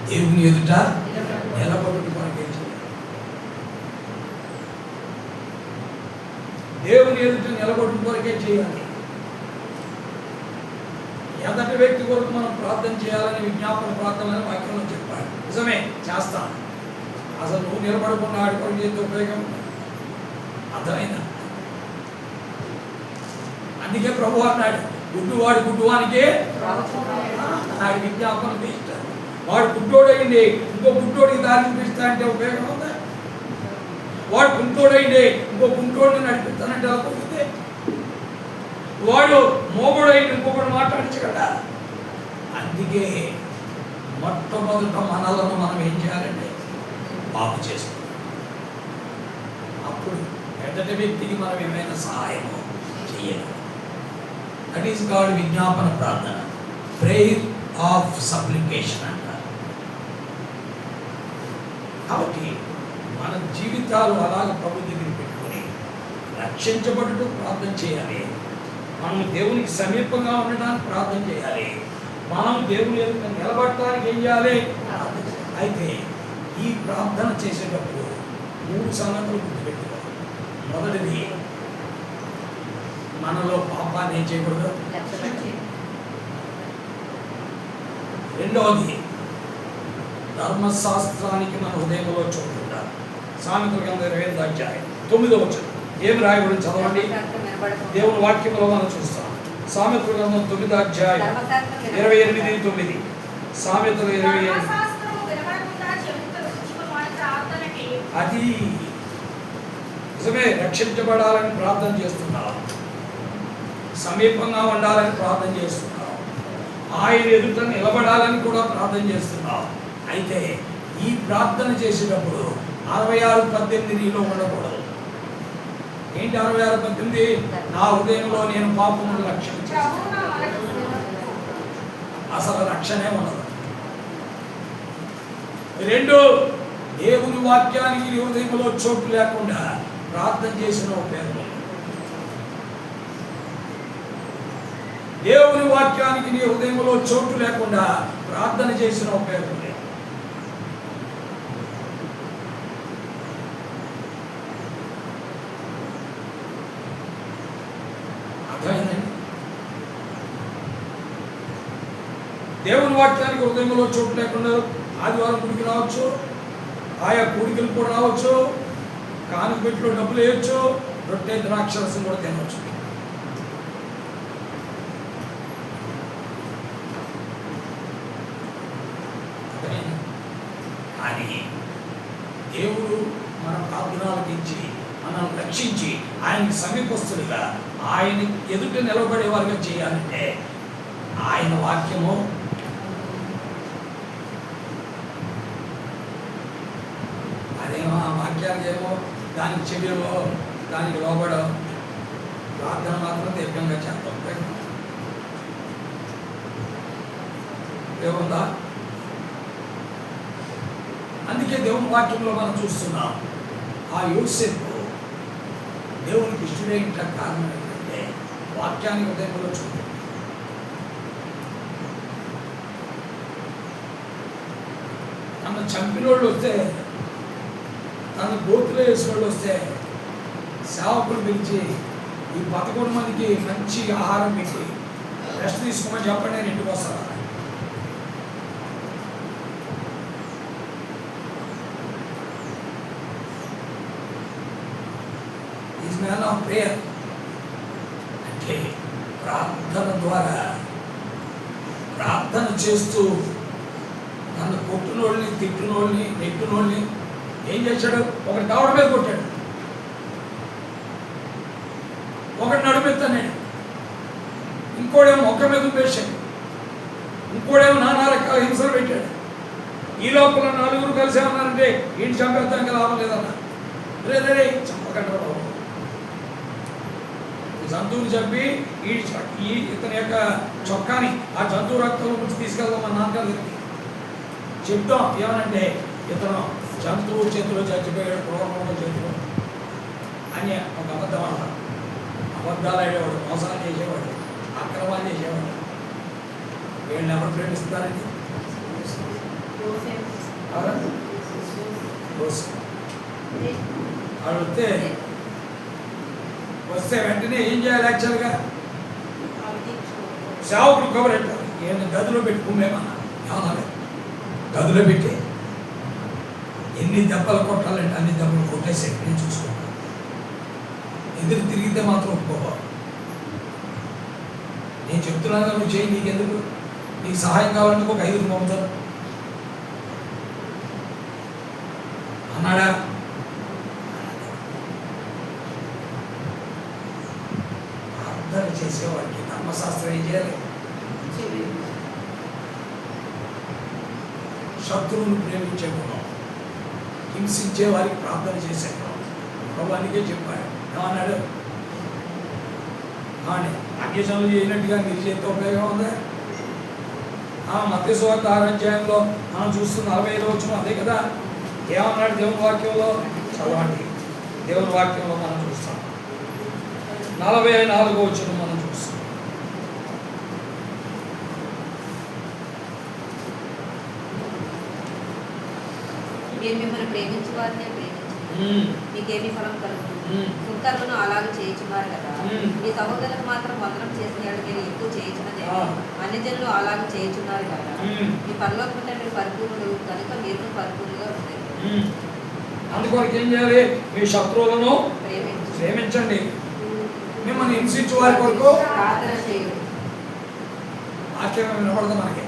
దేవుని ఎదుట నిలబడుట కొరకే చేయాలి. దేవుని ఎదుట నిలబడుట కొరకే చేయాలి. ఎదటి వ్యక్తి కొరకు మనం ప్రార్థన చేయాలని విజ్ఞాపన ప్రార్థనలని వాక్యంలో చెప్పాడు. నిజమే, చేస్తాను. అసలు నువ్వు నిలబడకుండా ఆడి కొరకు చేస్తే ఉపయోగం అర్థమైందా? అందుకే ప్రభు అన్నాడు, గుడ్డువాడు గుడ్డువానికే ఆడి విజ్ఞాపన తీస్తాడు. వాడు గుడ్డోడైంది ఇంకో గుడ్డోడికి దారి చూపిస్తా అంటే ఉపయోగం ఉందా? వాడు గుంటోడైంది ఇంకో గుంటోడిని నడిపిస్తానంటే అలా పోతుంది. వాడు మోగుడైంది ఇంకొకటి మాట్లాడచ్చు కదా. అందుకే మొట్టమొదట మనలను మనం ఏం చేయాలంటే బాగు చేసుకోవాలి. అప్పుడు ఎదటి వ్యక్తికి మనం ఏమైనా సహాయం చేయాలి. దట్ ఈస్ కాల్డ్ విజ్ఞాపన ప్రార్థన, ప్రేయర్ ఆఫ్ సప్లికేషన్ అంటారు. కాబట్టి మన జీవితాలు అలాగ ప్రభు దగ్గర పెట్టుకొని రక్షించబడుటూ ప్రార్థన చేయాలి. మనం దేవునికి సమీపంగా ఉండడానికి ప్రార్థన చేయాలి. మనం దేవుని ఎదుట నిలబడటానికి ఏం చేయాలి? అయితే ఈ ప్రార్థన చేసేటప్పుడు 3 సంగతులు గుర్తుపెట్టుకోవాలి. మొదటిది, మనలో పాపాన్ని ఏం చేయకూడదు. రెండవది, ధర్మశాస్త్రానికి మన హృదయంలో చోటు ఉండాలి. సామెతల గ్రంథం 25వ అధ్యాయం 9వ వచనం ఏం రాయబడి చదవండి. దేవుని వాక్యంలో మనం చూస్తాం. సామెతల గ్రంథం 9వ అధ్యాయం 28-9. సామెతలు 28. అది నిజమే, రక్షించబడాలని ప్రార్థన చేస్తున్నాం, సమీపంగా ఉండాలని ప్రార్థన చేస్తున్నాం, ఆయన ఎదుట నిలబడాలని కూడా ప్రార్థన చేస్తున్నాం. అయితే ఈ ప్రార్థన చేసేటప్పుడు 66:18 నీలో ఉండకూడదు. ఏంటి 66:18? నా హృదయంలో నేను పాపమును లక్ష్యం చేస్తాను. అసలు రక్షణే ఉండదు. 2, దేవుని వాక్యానికి నీ హృదయంలో చోటు లేకుండా ప్రార్థన చేసిన ఉపయోగం. దేవుని వాక్యానికి నీ హృదయంలో చోటు లేకుండా ప్రార్థన చేసిన ఉపయోగం లేదు. అర్థమైందండి? దేవుని వాక్యానికి హృదయంలో చోటు లేకుండా ఆదివారం గుడికి రావచ్చు, ఆయా కూడికలు కూడా రావచ్చు, కానుక పెట్టిలో డబ్బులు వేయచ్చు, రొట్టె ద్రాక్షరసం కూడా తినవచ్చు. కానీ దేవుడు మన ప్రార్థనలకించి మనల్ని రక్షించి ఆయనకి సమీపస్తులుగా, ఆయన ఎదుట నిలబడే వారిగా చేయాలంటే ఆయన వాక్యము అదేమో, ఆ వాక్యానికి ఏమో దానికి చెవిలో దానికి లోబడం, ప్రార్థన మాత్రం దీర్ఘంగా చేద్దాం. ఏముందా? అందుకే దేవుని వాక్యంలో మనం చూస్తున్నాం, ఆ యోసేపు దేవునికి ఇష్టడైన కారణం ఏంటంటే వాక్యానికి హృదయంలో చూడండి. తన చంపినోళ్ళు వస్తే, తన గోతులో వేసిన వాళ్ళు వస్తే సేవకులు పిలిచి ఈ 11 మందికి మంచి ఆహారం పెట్టి రెస్ట్ తీసుకోమని చెప్పండి, నేను ఇంటికి వస్తాను. Is man of prayer. అంటే ప్రార్థన ద్వారా, ప్రార్థన చేస్తూ నన్ను కొట్టునోళ్ళని, తిట్టునోళ్ళని, నెట్టునోళ్ళని ఏం చేశాడు? ఒకటి దవడ మీద కొట్టాడు, ఒకటి నడుపెత్తన్నాడు, ఇంకోడేమో మొక్క మీద ఉపేశాడు, ఇంకోడేమో నానా రకాల హింసలు పెట్టాడు. ఈ లోపల నలుగురు కలిసి ఏమన్నారంటే ఇంటి చంపేస్తానికి లాభం లేదన్నా. రే చంపకండి బాబు, జంతువుని చంపి ఈ ఇతని యొక్క చొక్కాని ఆ జంతువు రక్తంలో నుంచి తీసుకెళ్దాం మన నాన్నగారి దగ్గరికి చెప్తాం. ఏమనంటే ఇతను జంతువు చేతిలో చచ్చిపోయాడు, క్రూరంలో చేతిలో అని ఒక అబద్ధం అన్నాడు. అబద్ధాలు ఆడేవాడు, మోసాలు చేసేవాడు, అక్రమాలు చేసేవాడు. వీళ్ళని ఎవరు ప్రేమిస్తారండి? అడిగితే వస్తే వెంటనే ఏం చేయాలి? యాక్చువల్గా సేవకుడు కబరెట్టాలి. ఏమైనా గదిలో పెట్టుకునేమన్నా ఏమన్నా గదిలో పెట్టి ఎన్ని దెబ్బలు కొట్టాలంటే అన్ని దెబ్బలు కొట్టేసి నేను చూసుకుంటాను. ఎదురు తిరిగితే మాత్రం ఒప్పుకోవాలి. నేను చెప్తున్నాను నువ్వు చేయి, నీకెందుకు? నీకు సహాయం కావాలంటే ఒక 5 పంపుతాను అన్నాడా? ప్రార్థన చేసేవాడికి ధర్మశాస్త్రం ఏం చేయాలి? శత్రువును ప్రేమించే గుణం, హింసించే వారికి ప్రార్థన చేసే గుణం. ప్రభు అందుకే చెప్పాడు. ఏమన్నాడు? అన్యజనులు చేయనట్టుగా మీరు చేస్తే ఉపయోగం ఉందా? మత్తయి సువార్త 6వ అధ్యాయంలో మనం చూస్తున్న 45వ వచనం అదే కదా. ఏమన్నాడు దేవుని వాక్యంలో? చదవండి. దేవుని వాక్యంలో మనం చూస్తాం 44వ వచనం మనం చూస్తాం. మీరు మిమ్మల్ని ప్రేమించే వారినే ప్రేమించండి, మీకేమి ఫలం కలుగుతుంది. సుంకరులను అలాగే చేయించున్నారు కదా. మీ సహోదరులకు మాత్రం వందనం చేసిన వాడు మీరు ఎక్కువ చేయించినదే. అన్యజనులు అలాగే చేయించున్నారు కదా. మీ పరలోకపు తండ్రి పరిపూర్ణుడు కనుక మీరు పరిపూర్ణంగా ఉంటారు. అందుకొరకు ఏం చేయాలి? మీ శత్రువులను ప్రేమించండి, మిమ్మల్ని హింసించే వారి కొరకు ప్రార్థన చేయండి. వాక్యం వినపడదు మనకి.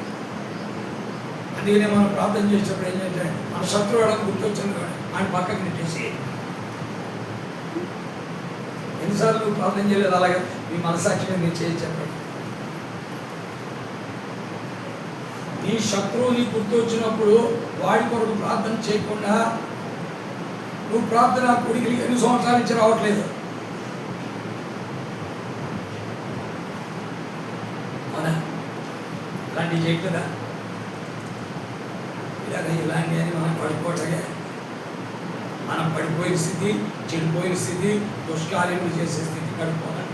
అందుకనే మనం ప్రార్థన చేసేటప్పుడు ఏంటంటే మన శత్రువు వాళ్ళకి గుర్తొచ్చింది ఆయన పక్కకి నెట్టేసి. ఎన్నిసార్లు నువ్వు ప్రార్థన చేయలేదు అలాగే? మీ మనసాక్షిగా మీరు చేసి చెప్పండి. నీ శత్రువు నీ గుర్తొచ్చినప్పుడు వాడి కొరకు ప్రార్థన చేయకుండా నువ్వు ప్రార్థన కొడుకులకి ఎన్ని సంవత్సరాల నుంచి రావట్లేదు. అవునా? ఇలాంటివి చేయట్లేదా? ఇలాంటి అని మనం పడిపోవటమే. మనం పడిపోయిన స్థితి, చెడిపోయిన స్థితి, దుష్కార్యములు చేసే స్థితి పడిపోవాలి.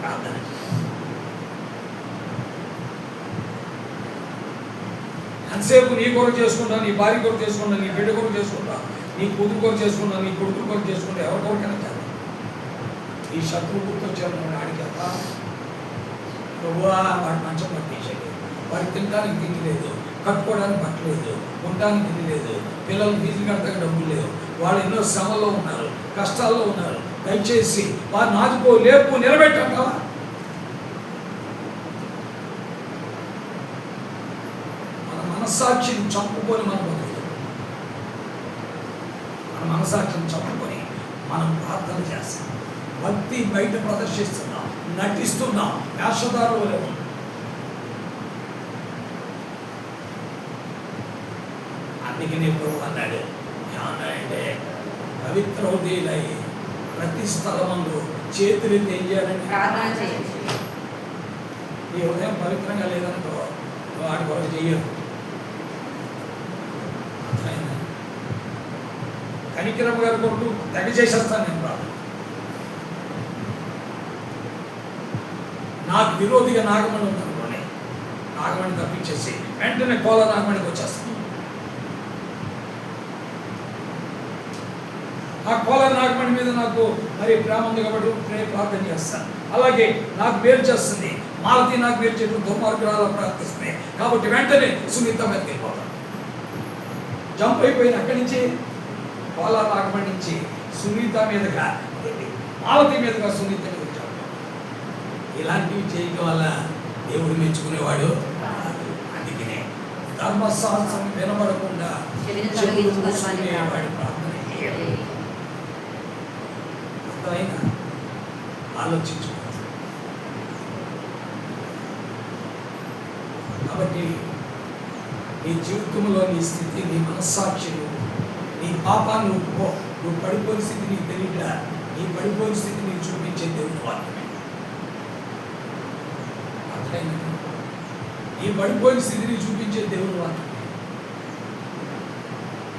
ప్రార్థన ఎంతసేపు నీ కొరకు చేసుకుంటా, నీ భార్య కొరకు చేసుకుంటా, నీ బిడ్డ కొరకు చేసుకుంటా, నీ కూతురు కొరకు చేసుకుంటా, నీ కొడుకు కొరకు చేసుకుంటా, ఎవరి కొరకైనా కాదు. ఈ శత్రువు గుర్తొచ్చారు ఆడికి వెళ్తా ప్రభువా వాడి మంచం పట్టేసాడు, వాడికి తినడానికి తిండి లేదు, కట్టుకోవడానికి బట్టలేదు, ఉండడానికి తిండి లేదు, పిల్లలు ఫీజులు కట్టడానికి డబ్బులు లేవు, వాళ్ళు ఎన్నో శ్రమల్లో ఉన్నారు, కష్టాల్లో ఉన్నారు. దయచేసి వారు నాదుకో, లేపు, నిలబెట్టంటావా? మన మనస్సాక్షిని చంపుకొని మన మనసాక్షిని చంపుకొని మనం ప్రార్థన చేస్తాం. భక్తి బయట ప్రదర్శిస్తున్నాం, నటిస్తున్నాం, వేషధారులు లేవు. అందుకనే ప్రభు అన్నాడు, ఏమన్నాడంటే పవిత్ర హృదయులై ప్రతి స్థలమందు చేతులు ఏం చేయాలంటే ప్రార్థన చేయండి. ఈ హృదయం పవిత్రంగా లేదనుకో వాడి కొరకు చెయ్యరు. కనికిరమ్మ గారి కొరకు తెగ చేసేస్తాను నేను ప్రార్థన. నాకు విరోధిగా నాగమణి ఉందనుకోండి, నాగమణి తప్పించేసి వెంటనే కోల నాగమణికి వచ్చేస్తాను. ఆ కోల నాగమణి మీద నాకు మరి ప్రేమ ఉంది కాబట్టి ప్రార్థన చేస్తాను. అలాగే నాకు మేలు చేస్తుంది, మాలతి నాకు మేలు చేయడం దుర్మార్గురాలు ప్రార్థిస్తుంది కాబట్టి వెంటనే సునీత మీదకి వెళ్ళిపోతాను. జంప్ అయిపోయిన అక్కడి నుంచి కోల నాగమణి నుంచి సునీత మీదగా, మాలతి మీదగా సునీత మీద జంప్. ఇలాంటివి చేయడం వల్ల దేవుడు మెచ్చుకునేవాడు. అందుకనే ధర్మశాస్త్రం వినబడకుండా చెవులు మూసుకునేవాడి ప్రార్థన అర్థమైనా ఆలోచించు. కాబట్టి నీ జీవితంలో నీ స్థితి, నీ మనస్సాక్షిలు, నీ పాపాన్ని ఒప్పుకో. నువ్వు పడిపోయిన స్థితి నీకు తెలియట్లా. నీ పడిపోయిన స్థితి నీకు చూపించే దేవుని వాక్యమే. అట్లయినా నీ పడిపోయిన స్థితిని చూపించే దేవుని వాక్యమే.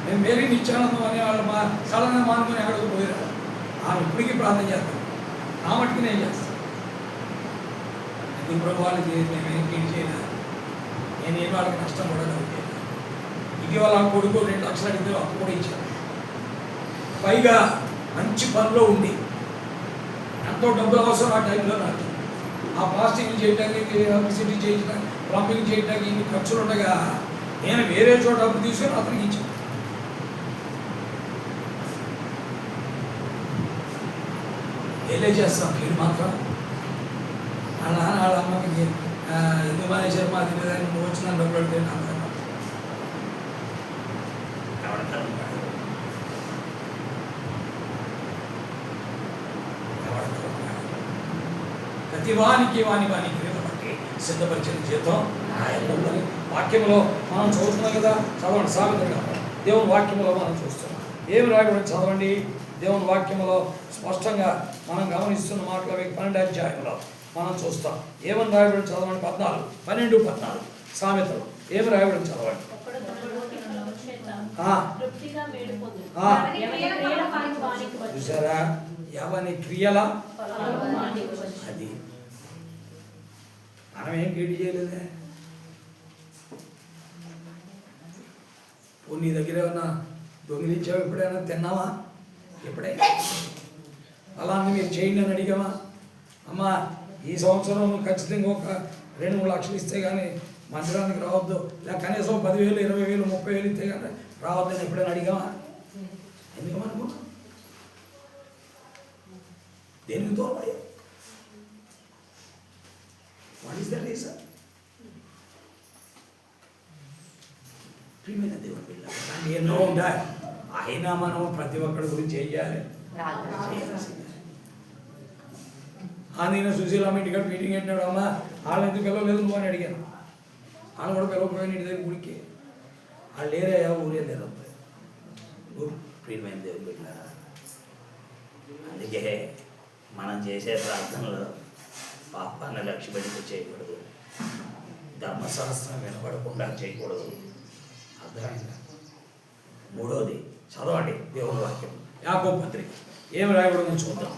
నేను మేరీ నిత్యానందం అనే వాళ్ళు సడన్గా మానుకొని ఎక్కడికి పోయిరా. ఆమె ఇప్పటికీ ప్రార్థన చేస్తాను. నా మట్టుకు నేను చేస్తాను. ప్రభు వాళ్ళకి నేనేం కేర్ చేయను. నేనేం వాళ్ళకి నష్టం కూడా కలిగేది. ఇటీవల కొడుకు 2 లక్షలు అడిగితే అప్పు కూడా ఇచ్చాను. పైగా మంచి పనిలో ఉంది. ఎంతో డబ్బులు అవసరం ఆ టైంలో నాకు. ఆ ప్లాస్టింగ్ చేయడానికి, ఎలక్ట్రిసిటీ చేయడానికి, ప్లంబింగ్ చేయడానికి ఇన్ని ఖర్చులు ఉండగా నేను వేరే చోట అప్పు తీసుకొని అతనికి ఇచ్చాను. ఏలే చేస్తాం వీడు మాత్రం. వాళ్ళ నాన్న వాళ్ళ అమ్మకి ఎందుకు మానేశారు మా తినేదాన్ని నువ్వు వచ్చిన డబ్బులు అడితే నాకు ప్రతి వానికి క్రియలు బట్టి సిద్ధపరిచిన జీతం ఉందని వాక్యంలో మనం చదువుతున్నాం కదా. చదవండి సామెతగా దేవుని వాక్యంలో మనం చూస్తున్నాం. ఏమి రాయబడి చదవండి. దేవుని వాక్యంలో స్పష్టంగా మనం గమనిస్తున్న మాటలు 12వ అధ్యాయంలో మనం చూస్తాం. ఏమని రాయబడి చదవండి. 12 సామెతలు ఏమి రాయబడి చదవండి. చూసారా, ఎవని క్రియల అది. మనం ఏం క్రియేట్ చేయలేదే. నీ దగ్గర ఏమన్నా దొంగిలించావు? ఎప్పుడైనా తిన్నావా? ఎప్పుడైనా అలా మీరు చేయండి అని అడిగామా? అమ్మా ఈ సంవత్సరం ఖచ్చితంగా ఒక 2-3 లక్షలు ఇస్తే కానీ మందిరానికి రావద్దు, లేదా కనీసం 10,000, 20,000, 30,000 ఇస్తే కానీ రావద్దని ఎప్పుడైనా అడిగామా? ఎందుకు అనుకున్నా? దేనికి దూరమయ్యా? What is the reason? ప్రియమైన దేవుని పిల్ల కానీ ఎన్నో ఉంటాయి. అయినా మనం ప్రతి ఒక్కరి గురించి ఏం చేయాలి? నేను సుశీలమ్మ ఇంటికాడ మీటింగ్ పెట్టినాడు. అమ్మ వాళ్ళు ఎందుకు పిలవలేదు నువ్వు అని అడిగాను. వాళ్ళు కూడా పిలవకపోయాను ఇంటి దగ్గర గుడికి. వాళ్ళు లేరయ్యా, ఊరే లేదు. ప్రియమైన దేవుని బిడ్డ, అందుకే మనం చేసే ప్రార్థనలో పాపాన్ని లక్ష్యపెట్టి చేయకూడదు. ధర్మశాస్త్రం వినపడకుండా చేయకూడదు. అర్థమైందా? 3వది చదవండి దేవుని వాక్యం. యాకోబు పత్రిక ఏమి రాయబడిందో చూద్దాం.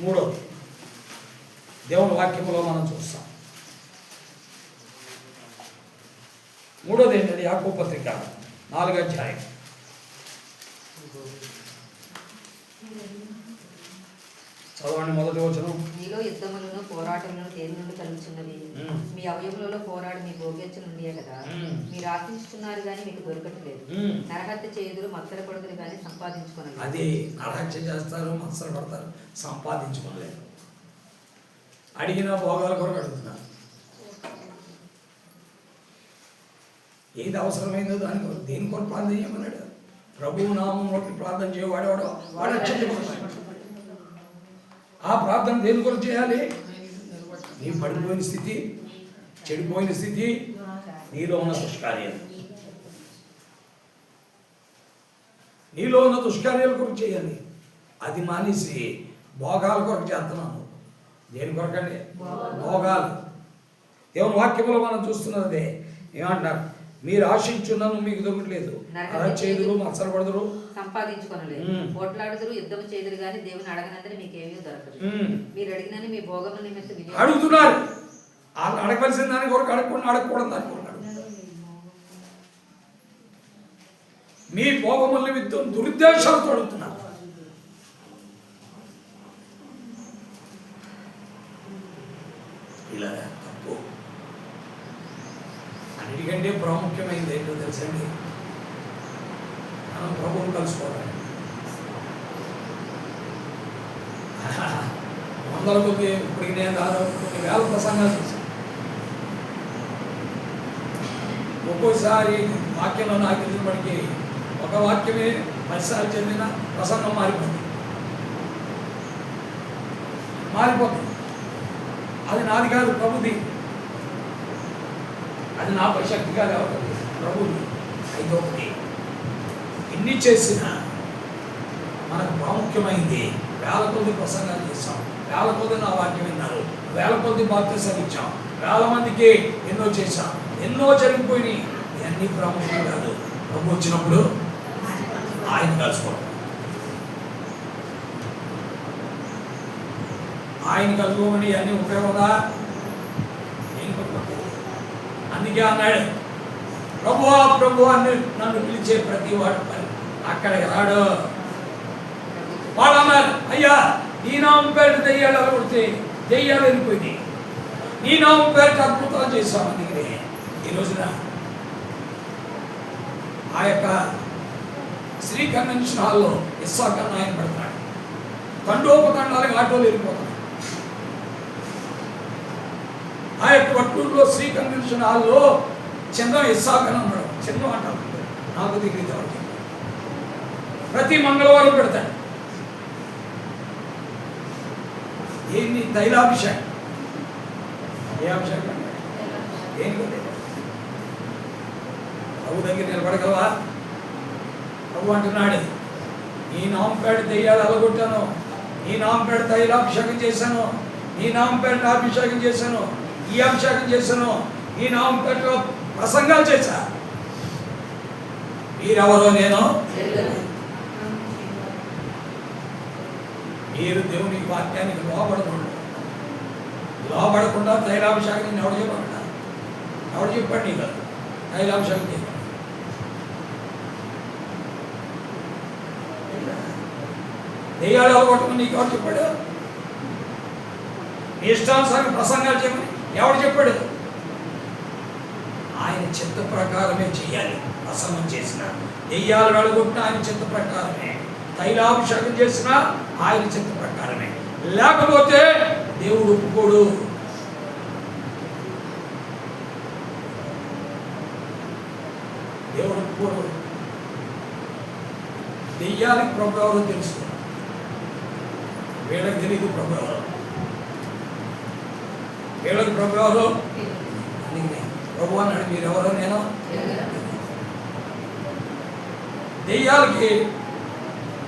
3వది దేవుని వాక్యంలో మనం చూస్తాం. 3వది ఏంటంటే యాకోబు పత్రిక 4వ అధ్యాయం. చదవండి మొదటి వచనం. మీలో యుద్ధములను పోరాటములను దేని నుండి కలుగుతున్నది? మీ అవయములలో పోరాడు మీ భోగ్యచ్చ నుండియే కదా. మీరు ఆశిస్తున్నారు కానీ మీకు దొరకట్లేదు. నరహత్య చేయుదురు, మత్సర పడుదురు కానీ సంపాదించుకోలేదు. అది నరహత్య చేస్తారు, మత్సర పడతారు, సంపాదించుకోలేదు. అడిగిన భోగాల కొరకు అడుగుతున్నారు. ఏది అవసరమైందో దాని కొరకు, దేని కొరకు ప్రార్థన చేయమన్నాడు? ప్రభువు నామం బట్టి ప్రార్థన చేయవాడేవాడు వాడు రక్షించబడతాడు. ఆ ప్రార్థన దేని కొరకు చేయాలి? నీ పడిపోయిన స్థితి, చెడిపోయిన స్థితి, నీలో ఉన్న దుష్కార్యాలు, నీలో ఉన్న దుష్కార్యాల కొరకు చేయాలి. అది మానేసి భోగాల కొరకు చేస్తున్నాను. దేని కొరకండి? భోగాలు. దేవుని వాక్యంలో మనం చూస్తున్నదే. ఏమంటారు? మీరు ఆశించున్నాను మీకు దొరకట్లేదు, అలా చేదురు, మత్సరపడదురు, సంపాదించుకోనలేదు, పోట్లాడుదురు, యుద్ధం చేదురు కానీ దేవుని అడగనందని మీకు ఏమీ దొరకదు. మీరు అడిగినని మీ భోగముల నిమిత్తం అడుగుతున్నారు. వాళ్ళు అడగవలసిన దాని కొరకు అడగకుండా, అడగకూడదు దాని కొరకు. మీ భోగముల నిమిత్తం దురుద్దేశాలతో అడుగుతున్నారు. ఇలా తప్పు. అన్నిటికంటే ప్రాముఖ్యమైనది ఏంటో తెలుసండి, మనం ప్రభువును కలుసుకోవాలి. 100 కొద్ది ఇప్పటికి నేను దాదాపు కొన్ని వేల ప్రసంగాలు చేశాను. ఒక్కోసారి వాక్యంలో నాకు తెలిసినప్పటికీ ఒక వాక్యమే 10 సార్లు చదివిన ప్రసంగం మారిపోతుంది. అది నాది కాదు, ప్రభుది. అది నాపై శక్తిగా అవుతుంది, ప్రభుది. అయితే ఒకటి ఎన్ని చేసినా మనకు ప్రాముఖ్యమైంది. వేల కొద్ది ప్రసంగాలు చేస్తాం, వేల కొద్ది నా వాక్యం విన్నారు, వేల కొద్ది బాప్తిసాలు ఇచ్చాం, వేల మందికి ఎన్నో చేశాం, ఎన్నో జరిగిపోయినాయి. ఇవన్నీ ప్రాముఖ్యం కాదు. ప్రభు వచ్చినప్పుడు ఆయన కలుసుకోవడం, ఆయన కలుసుకోమని అన్నీ ఉపయోగదా? అందుకే అన్నాడు, ప్రభువా ప్రభు అని నన్ను పిలిచే ప్రతి వాడు అక్కడికి రాడు. వాళ్ళు అన్నారు, అయ్యా నీ నామం పేరు దెయ్యాలు అలగొడితే దెయ్యాలు వెళ్ళిపోయింది, నీ నామం పేరు అద్భుతాలు చేశాం. అందుకనే ఈ రోజున ఆ యొక్క శ్రీ కన్వెన్షన్ హాల్లో ఇస్సాకన్న ఆయన పెడతాడు. తండోపతండాలకు ఆటోలు వెళ్ళిపోతాడు. ఆ యొక్క వట్టూరులో శ్రీ కన్వెన్షన్ హాల్లో చంద్రం ఇస్సాకన్న ఉన్నాడు. చంద్రం అంటారు, నాకు దిగితే ప్రతి మంగళవారం పెడతాడు. ఏంటి? తైలాభిషేకం. ఏ అభిషేకం? దేనికి? ప్రభు దగ్గర నిలబడగలవా? ప్రభు అంటున్నాడు, నీ నామం పేడ దెయ్యాలు అలగొట్టాను, నీ నామం పేడ తైలాభిషేకం చేశాను, నీ నామం పేడ అభిషేకం చేశాను, ఈ అభిషేకం చేశాను, నీ నామం పేట ప్రసంగాలు చేశా. మీరెవరో నేను మీరు దేవుని వాక్యానికి లోపడకుండా తైలాభిషేకం నేను ఎవడు చెప్పకుండా ఎవడు చెప్పండి నీకు తైలాభిషేకం చేయాలి. దెయ్యాలు అలగొట్టమని నీకు ఎవరు చెప్పాడు? నీ ఇష్టానుసారం ప్రసంగాలు చెప్పని ఎవడు చెప్పాడు? ఆయన చిత్త ప్రకారమే చేయాలి. ప్రసంగం చేసిన దెయ్యాలు వెళ్ళగొట్టిన ఆయన చిత్త ప్రకారమే, తైలాభిషేకం చేసిన ఆయన చిత్త ప్రకారమే. లేకపోతే దేవుడు ఒప్పుకోడు. దేవుడు ఒప్పుకోడు. దెయ్యానికి ప్రభు ఎవరో తెలుసు, వీళ్ళకి తెలియదు ప్రభు ఎవరో. వీళ్ళకి ప్రభు ఎవరో అందుకనే ప్రభు అన్నాడు, మీరెవరో నేను.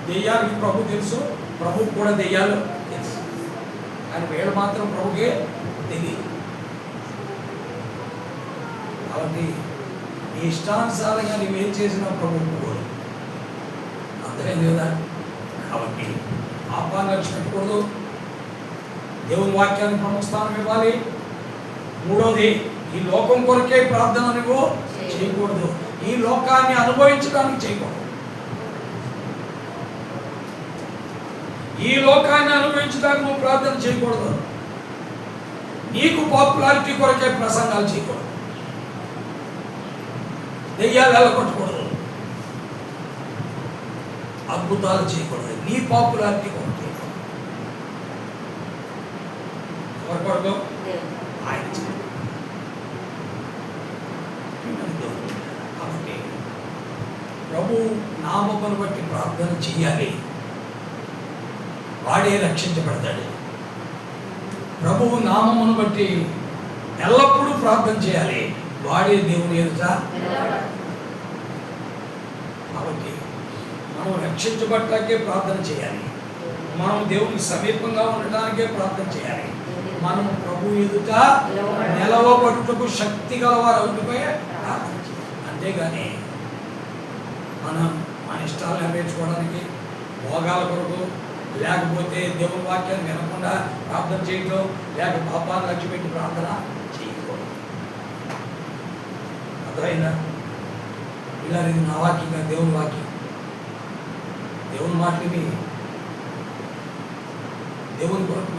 దెయ్యాలకి ప్రభు తెలుసు, ప్రభుకు కూడా దెయ్యాలు తెలుసు, కానీ వీళ్ళు మాత్రం ప్రభుకే తెలియదు. కాబట్టి నీ ఇష్టానుసారంగా నువ్వేం చేసినా ప్రభువు కూడా అర్థమైంది కదా. కాబట్టి పాపాన్ని రక్షించకూడదు, దేవుని వాక్యానికి ప్రముఖ స్థానం ఇవ్వాలి. మూడవది, ఈ లోకం కొరకే ప్రార్థన నువ్వు చేయకూడదు, ఈ లోకాన్ని అనుభవించడానికి చేయకూడదు. ఈ లోకాన్ని అనుభవించడానికి నువ్వు ప్రార్థన చేయకూడదు. నీకు పాపులారిటీ కొరకే ప్రసంగాలు చేయకూడదు, దెయ్యాలు వెళ్ళగొట్టకూడదు, అద్భుతాలు చేయకూడదు. నీ పాపులారిటీ కొరకు చేయకూడదు. ఎవరికూడదు? ఆయన కాబట్టి ప్రభు నామమును బట్టి ప్రార్థన చేయాలి, వాడే రక్షించబడతాడు. ప్రభువు నామమును బట్టి ఎల్లప్పుడూ ప్రార్థన చేయాలి, వాడే దేవుని ఎదుట. కాబట్టి మనం రక్షించబడటానికే ప్రార్థన చేయాలి, మనం దేవునికి సమీపంగా ఉండటానికే ప్రార్థన చేయాలి, మనం ప్రభు ఎదుట నిలవబడుటకు శక్తి గలవారు అవుతుపోయే ప్రార్థన చేయాలి. అంతేగాని మన ఇష్టాలు నెరవేర్చుకోవడానికి, భోగాల కొరకు, లేకపోతే దేవుని వాక్యాన్ని వినకుండా ప్రార్థన చేయటం, లేక పాపాన్ని లక్ష్య పెట్టి ప్రార్థన చేయకూడదు. అర్థమైందా? ఇలా ఇది నా వాక్యంగా దేవుని వాక్యం, దేవుని మాటని దేవుని కొరకు.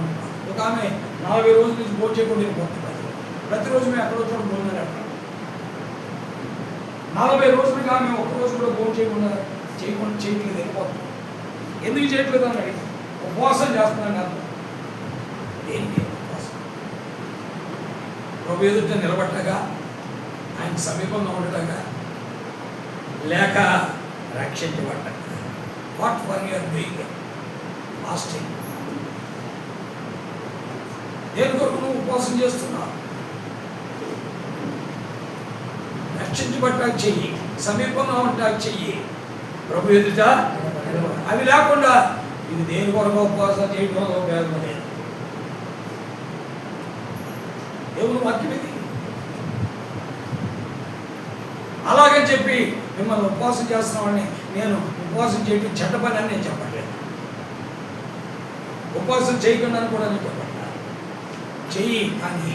ఒక ఆమె 40 రోజుల నుంచి భోజనం చేయకుండా వెళ్ళిపోతుంది. ప్రతిరోజు మేము ఎక్కడో చోట భోజనం పెడతాం. 40 రోజులుగా మేము ఒక్కరోజు కూడా భోజనం చేయట్లేదు, వెళ్ళిపోతాం. ఎందుకు చేయట్లేదు అని అడిగి ఉపవాసం చేస్తున్నాం కాదు. దేనికి ఉపవాసం? ప్రభు ఎదుట నిలబట్టగా, ఆయన సమీపంగా ఉండటంగా లేక రక్షించబడ్డ. What for you are doing fasting? దేని కొరకు నువ్వు ఉపవాసం చేస్తున్నావు? రక్షించబడ్డానికి చెయ్యి, సమీపంగా ఉంటానికి చెయ్యి, ప్రభు ఎదుట. అవి లేకుండా ఇది దేని కొరకు ఉపవాసం చేయడం ఉపయోగం లేదు. దేవుని వాక్యం ఇది. అలాగని చెప్పి మిమ్మల్ని ఉపవాసం చేస్తున్నామని నేను ఉపవాసం చేయడం చెడ్డ పని అని నేను చెప్పట్లేదు. ఉపవాసం చేయకుండా కూడా నేను చెప్పట్లేదు. చెయ్యి, కానీ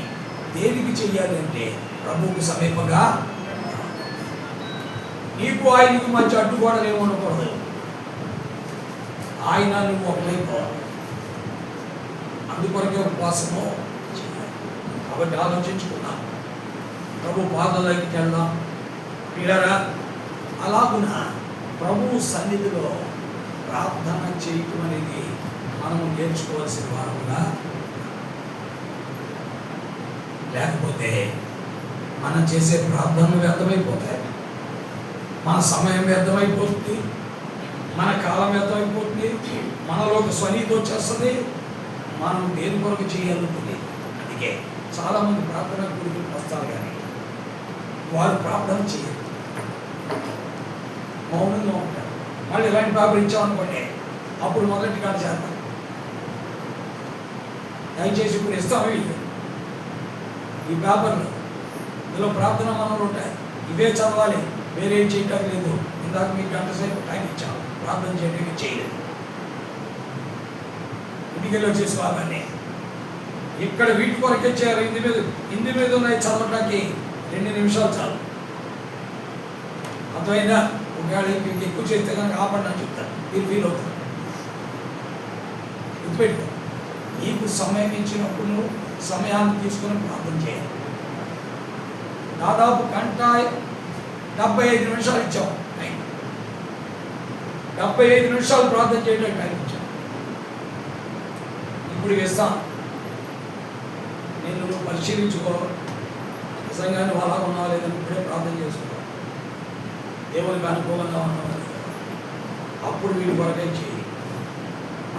దేనికి చెయ్యాలి అంటే ప్రభువుకు సమీపంగా. నీకు ఆయనకు మంచి అడ్డుగోడలు ఏమి ఉండకూడదు. ఆయన నువ్వు ఒకవైపు, అందుకొరకే ఉపవాసము చేయాలి. కాబట్టి ఆలోచించుకున్నాం, ప్రభు పాదాలకి వెళ్దాం పిల్లరా. అలాగున ప్రభు సన్నిధిలో ప్రార్థన చేయటం అనేది మనము నేర్చుకోవాల్సిన వారుగా. లేకపోతే మనం చేసే ప్రార్థనలు వ్యర్థమైపోతాయి, మన సమయం వ్యర్థమైపోతుంది, మన కాలం వ్యర్థమైపోతుంది, మనలో ఒక స్వనీతి వచ్చేస్తుంది, మనం దేని కొరకు చేయాలనుకుంది. అందుకే చాలామంది ప్రార్థన గురించి వస్తారు, కానీ వారు ప్రార్థన చేయరు, మౌనంగా ఉంటారు. మళ్ళీ ఇలాంటి పేపర్ ఇచ్చామనుకోండి, అప్పుడు మొదటి కాడ చేద్దాం. దయచేసి ఇప్పుడు ఇస్తాము ఈ పేపర్లు, ఇందులో ప్రార్థన మనలు ఉంటాయి, ఇవే చదవాలి, వేరేం చేయటం లేదు. ఇందాక మీకు గంట సేపు టైం ఇచ్చాము, ప్రార్థన చేయడానికి చేయలేదు. ఇంటికెళ్ళి వచ్చేసుకోవాలని ఇక్కడ వీటి కొరకు ఇచ్చారు. ఇంది మీద ఉన్నాయి చదవటానికి 2 నిమిషాలు చాలు. అర్థమైందా? ఒకవేళ మీకు ఎక్కువ చేస్తే కనుక ఆపండి అని చెప్తారు, మీరు ఫీల్ అవుతారు. గుర్తుపెట్టుకో, నీకు సమయం ఇచ్చినప్పుడు నువ్వు సమయాన్ని తీసుకుని ప్రార్థన చేయాలి. దాదాపు 1:75 నిమిషాలు ఇచ్చాం టైం. 75 నిమిషాలు ప్రార్థన చేయడానికి టైం ఇచ్చాం. ఇప్పుడు వేస్తాం, నేను నువ్వు పరిశీలించుకో, నిజంగా నువ్వు అలా ఉన్నావా లేదని ఇప్పుడే ప్రార్థన చేసుకో, దేవునికి అనుకూలంగా ఉన్నావా. అప్పుడు వీడి కొరకై చేయి,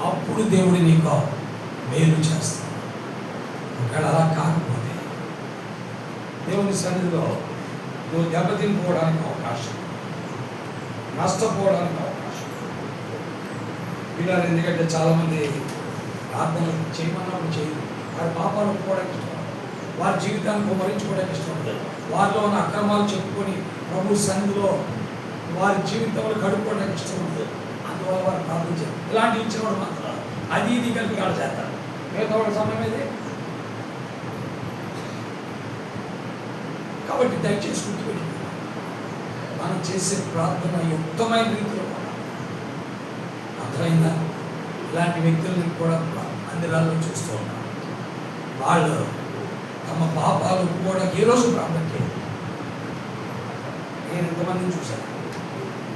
అప్పుడు దేవుడి నీకు మేలు చేస్తాడు. ఒకవేళ అలా కాకపోతే దేవుని సన్నిధిలో నువ్వు దెబ్బతినిపోవడానికి అవకాశం, నష్టపోవడానికి అవకాశం. ఇలా ఎందుకంటే చాలామంది ప్రార్థన చేయమన్నప్పుడు చేయరు. వారి పాపాలు ఒప్పుకోవడానికి ఇష్టం, వారి జీవితాన్ని కుమరించుకోవడానికి ఇష్టం ఉండదు. వారిలో ఉన్న అక్రమాలు చెప్పుకొని ప్రభు సన్నిధిలో వారి జీవితంలో గడుపుకోవడానికి ఇష్టం ఉండదు. అందువల్ల వారు ప్రార్థన చేయరు. ఇలాంటి ఇచ్చిన వాడు మాత్రం అది ఇది కలిపి కాడ చేస్తారు. మిగతా వాడి సమయం ఏది? కాబట్టి దయచేసి గుర్తుపెట్టుకుంటాం, మనం చేసే ప్రార్థన యుక్తమైన రీతిలో అర్థమైందా? ఇలాంటి వ్యక్తులను కూడా మందిరాల్లో చూస్తూ ఉన్నాం. వాళ్ళు తమ పాపాలు కూడా ఏ రోజు ప్రార్థన చేయరు. నేను ఎంతమందిని చూశాను,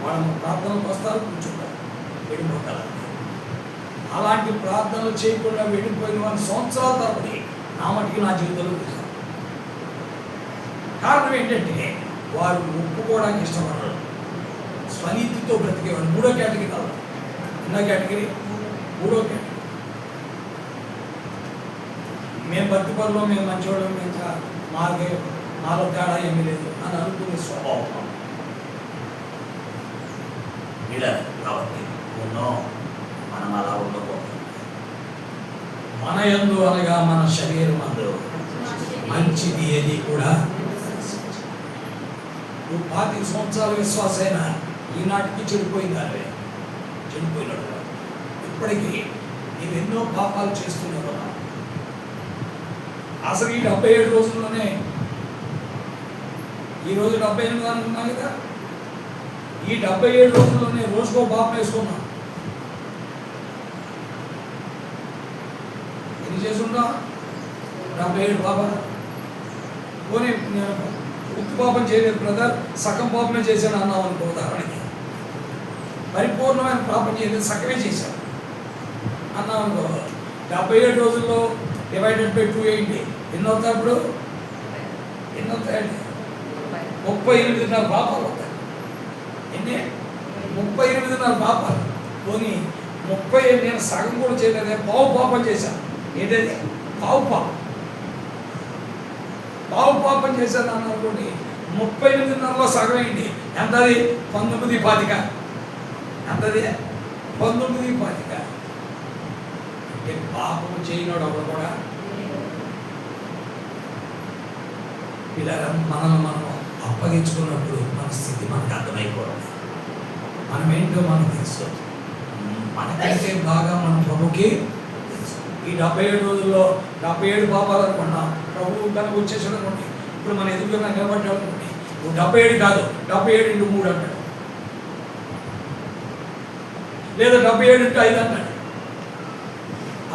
వాళ్ళు ప్రార్థనకు వస్తారు, కూర్చుంటారు, వెళ్ళిపోతారు. అలాంటి ప్రార్థనలు చేయకుండా వెళ్ళిపోయిన వారిని సంవత్సరాల తరబడి నా మటుకు నా జీవితంలో చూశాను. కారణం ఏంటంటే వారు ఒప్పుకోవడానికి ఇష్టపడరు, స్వనీతితో బ్రతికేవాడు. 3వ కేటగిరీ కాదు, 2వ కేటగిరీ, 3వ కేటగిరీ. మేము భక్తిపరులో, మేము మంచివాళ్ళం, మేము మాలో తేడా ఏమీ లేదు అని అనుకునే స్వభావం ఇలా. కాబట్టి మనం అలా ఉండకూడదు. మన యందు అనగా మన శరీరం అందు మంచిది ఏది కూడా. నువ్వు 25 సంవత్సరాల విశ్వాసైనా ఈనాటికి చెడిపోయిందాలే, చెడిపోయినాడు. ఇప్పటికీ నీవెన్నో పాపాలు చేస్తున్నావు. అసలు ఈ 77 రోజుల్లోనే, ఈరోజు 78 అనుకున్నాను కదా, ఈ 77 రోజుల్లోనే రోజుకో పాపం వేసుకున్నాం. ఎన్ని చేసుంటా? 77 పాపాలు. పోనీ నేను ఉక్కు పాపం చేయలేదు బ్రదర్, సగం పాపమే చేశాను అన్నావు అనుకో, ఉదాహరణకి. పరిపూర్ణమైన పాపం చేయలేదు, సగమే చేశాను అన్నావు అనుకో. 77 రోజుల్లో డివైడెడ్ బై 2 ఏంటి? ఎన్ని అవుతాయి? ఇప్పుడు ఎన్ని అవుతాయండి? 38.5 పాపాలు అవుతాయి. ఎన్ని? 38.5 పాపాలు. పోనీ 30 నేను సగం కూడా చేయలేదే, పావు పాపం చేశాను. ఏంటది? పావు పాపం చేశాను అని అనుకోండి. 38.5లో సగం అయింది. ఎంతది? 19.25. ఎంతది? 19.25. అంటే పాపం చేయనోడు అప్పుడు కూడా ఇలా మనల్ని మనం అప్పగించుకున్నప్పుడు మన స్థితి మనకు అర్థమైపోవాలి. మనం ఏంటో మనకు తెలుసు. మనకంటే బాగా మన ప్రభుకి తెలుసు. ఈ 77 రోజుల్లో 77 పాపాలు అనుకున్నాం. ప్రభు కనుక వచ్చేసాడు అనుకోండి, ఇప్పుడు మన ఎదుగుతున్న నిలబడ్డాడు అనుకోండి, 77 కాదు 77x3 అంటాడు, లేదా 77x5 అంటాడు.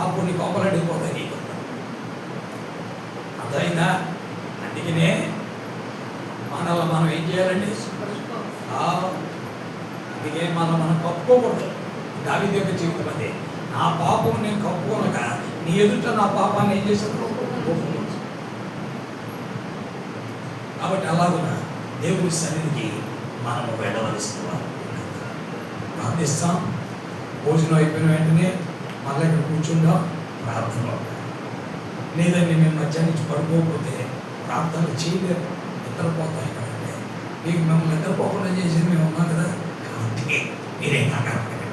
అప్పుడు నీ కోపలు అడిగిపోతాయి. నీకు అదైనా అందుకనే మనల్ని మనం ఏం చేయాలండి? అందుకే మనం కప్పుకోకూడదు. దావీదు యొక్క జీవితం అదే. నా పాపం నేను కప్పుకోనక నీ ఎదుట నా పాపాన్ని ఏం చేశాను? కాబట్టి అలాగున దేవుని సన్నిధికి మనము వెళ్ళవలసిన వారు. ప్రార్థిస్తాం. భోజనం అయిపోయిన వెంటనే మళ్ళీ ఇక్కడ కూర్చుందాం, ప్రార్థన. లేదండి మేము మధ్యాహ్నం నుంచి పడుకోకపోతే ప్రార్థనలు చేయలేరు, నిద్రపోతాయి కదండి. మీకు మేము నిద్రపోకుండా చేసేది మేము ఉన్నాం కదా. కాబట్టి మీరేం కాకండి,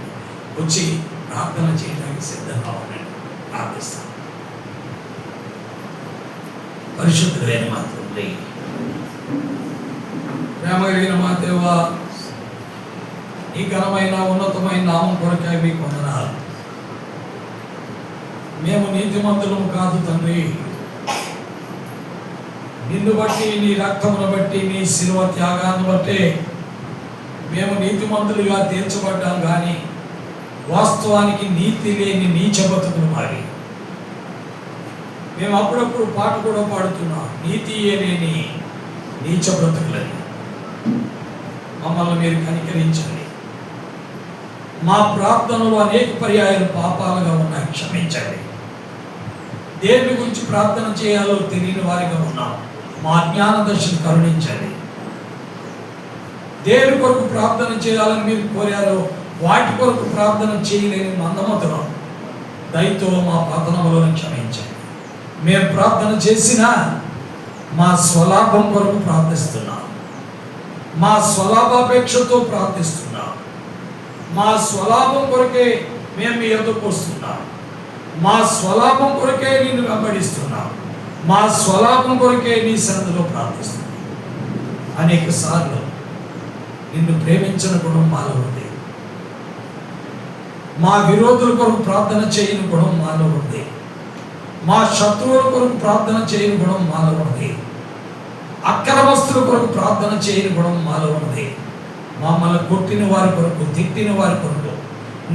వచ్చి ప్రార్థన చేయడానికి సిద్ధంగా ఉండండి. ప్రార్థిస్తాం. పరిశుద్ధులైన మా తండ్రి, ప్రేమ కలిగిన మా దేవా, ఈ ఘనమైన ఉన్నతమైన నామం కొరకై మీకు వందనాలు. మేము నీతిమంతులము కాదు తండ్రి. నిన్ను బట్టి, నీ రక్తమును బట్టి, నీ శిలువ త్యాగాన్ని బట్టి మేము నీతిమంతులుగా తీర్చబడ్డాం. కానీ వాస్తవానికి నీతి లేని నీచ బతుకులు మారి మేము అప్పుడప్పుడు పాట కూడా పాడుతున్నాం, నీతియే లేని నీచ బ్రతుకులని. మమ్మల్ని మీరు కనికరించండి. మా ప్రార్థనలు అనేక పర్యాయాలు పాపాలుగా ఉన్నాయి, క్షమించండి. దేని గురించి ప్రార్థన చేయాలో తెలియని వారిగా ఉన్నాం, మా జ్ఞాన దర్శనం కరుణించండి. దేని కొరకు ప్రార్థన చేయాలని మీరు కోరారో వాటి కొరకు ప్రార్థన చేయలేని మందమతులం దయతో మా ప్రార్థనలను క్షమించండి. మేము ప్రార్థన చేసినా మా స్వలాభం కొరకు ప్రార్థిస్తున్నాం, మా స్వలాభాపేక్షతో ప్రార్థిస్తున్నాం, మా స్వలాభం కొరకే మేము మీ ఎదురుకు వస్తున్నాం, మా స్వలాభం కొరకే నిన్ను వెంబడిస్తున్నాం, మా స్వలాభం కొరకే నీ సన్నిధిలో ప్రార్థిస్తున్నాం. అనేక సార్లు నిన్ను ప్రేమించిన గుణం మాలో ఉంది, మా విరోధుల కొరకు ప్రార్థన చేయని గుణం మాలో ఉంది, మా శత్రువుల కొరకు ప్రార్థన చేయని గుణం మాలో ఉంది, అక్రమస్తుల కొరకు ప్రార్థన చేయని గుణం మాలో ఉంది, మమ్మల్ని కొట్టిన వారి కొరకు, తిట్టిన వారి కొరకు,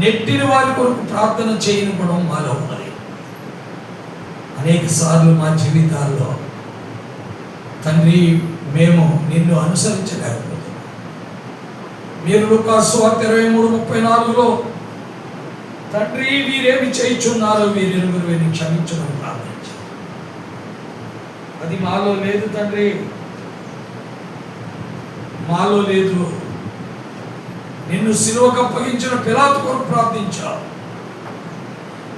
నెట్టిన వారి కొరకు ప్రార్థన చేయని గుణం మాలో ఉన్నది. అనేక సార్లు మా జీవితాల్లో తండ్రి మేము నిన్ను అనుసరించలేకపోతున్నాం. మీరు లూకాసు సువార్త 23:34లో తండ్రి వీరేమి చేయుచున్నారో వీరిరువురు వీరిని క్షమించమని ప్రార్థించారు. అది మాలో లేదు తండ్రి, మాలో లేదు. నిన్ను సిలువకు అప్పగించిన పిలాతు కొరకు ప్రార్థించావు,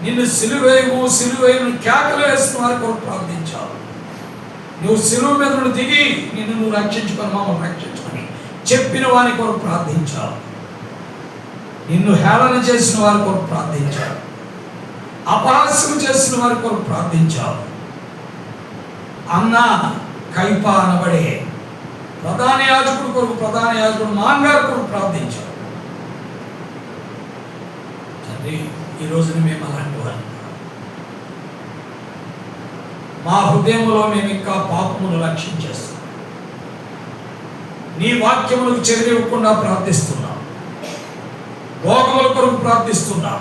నిన్ను సిలువేయను కేకలు వేసిన వారి కొరకు ప్రార్థించావు. నువ్వు సిలువ మీద నుండి దిగి నిన్ను నువ్వు రక్షించుకొని మమ్మల్ని రక్షించుకొని చెప్పిన వారి కొరకు ప్రార్థించావు. నిన్ను హేళన చేసిన వారి కొరకు ప్రార్థించావు, అపహాస్యం చేసిన వారి కొరకు ప్రార్థించావు. అన్న కైప అనబడే ప్రధాన యాజకుడు కొరకు, ప్రధాన యాజకుడు మాంగారు కొరకు ప్రార్థించావు. తండ్రి ఈ రోజున మేము అలాంటి వారు, మా హృదయంలో మేము ఇంకా పాపమును రక్షించేస్తున్నాం, నీ వాక్యములకు చెవినివ్వకుండా ప్రార్థిస్తున్నాం, భోగముల కొరకు ప్రార్థిస్తున్నాం.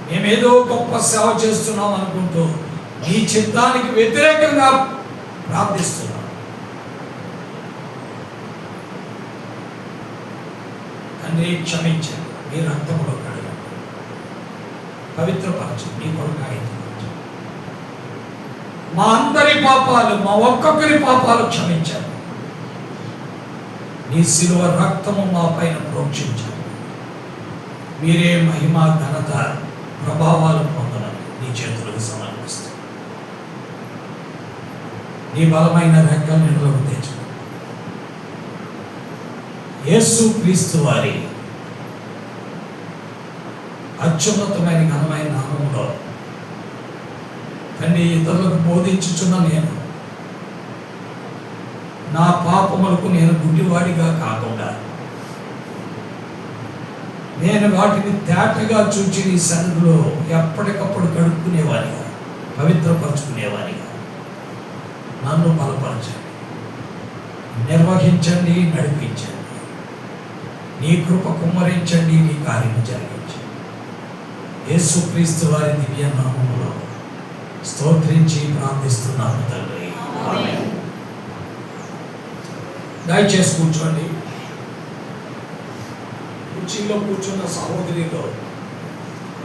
మేమేదో గొప్ప సేవ చేస్తున్నాం అనుకుంటూ నీ చిత్తానికి వ్యతిరేకంగా ప్రార్థిస్తున్నాం. తండ్రి క్షమించండి, మీ రక్తములో కడగండి, పవిత్రపరచండి, మీ కొరకు ఆయుధపరచండి. మా అందరి పాపాలు, మా ఒక్కొక్కరి పాపాలు క్షమించారు. నీ శిలువ రక్తము మా పైన ప్రోక్షించారు. మీరే మహిమ, ఘనత, ప్రభావాలు పొందడానికి నీ చేతులకు సమర్పిస్తాం. నీ బలమైన రెక్కల నీడలకు తెచ్చు. యేసు క్రీస్తు వారి అత్యున్నతమైన ఘనమైన నామములో తండ్రి, ఇతరులకు బోధించుచున్న నేను నా పాపములకు నేను గుడ్డివాడిగా కాకుండా నేను వాటిని తేటగా చూచి నీ సన్నిధిలో ఎప్పటికప్పుడు కడుక్కునేవాడిగా, పవిత్రపరచుకునేవాడిగా నన్ను బలపరచండి, నిర్వహించండి, నడిపించండి. నీ కృప కుమ్మరించండి, నీ కార్యం జరిగించండి. యేసుక్రీస్తు వారి దివ్య నామములో స్తోత్రించి ప్రార్థిస్తున్నాను తండ్రి. దయచేసి కూర్చోండి. కుర్చీలో కూర్చున్న సహోదరిలో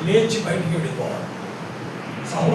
లేచి బయటికి వెళ్ళిపోవాలి. సహోదరి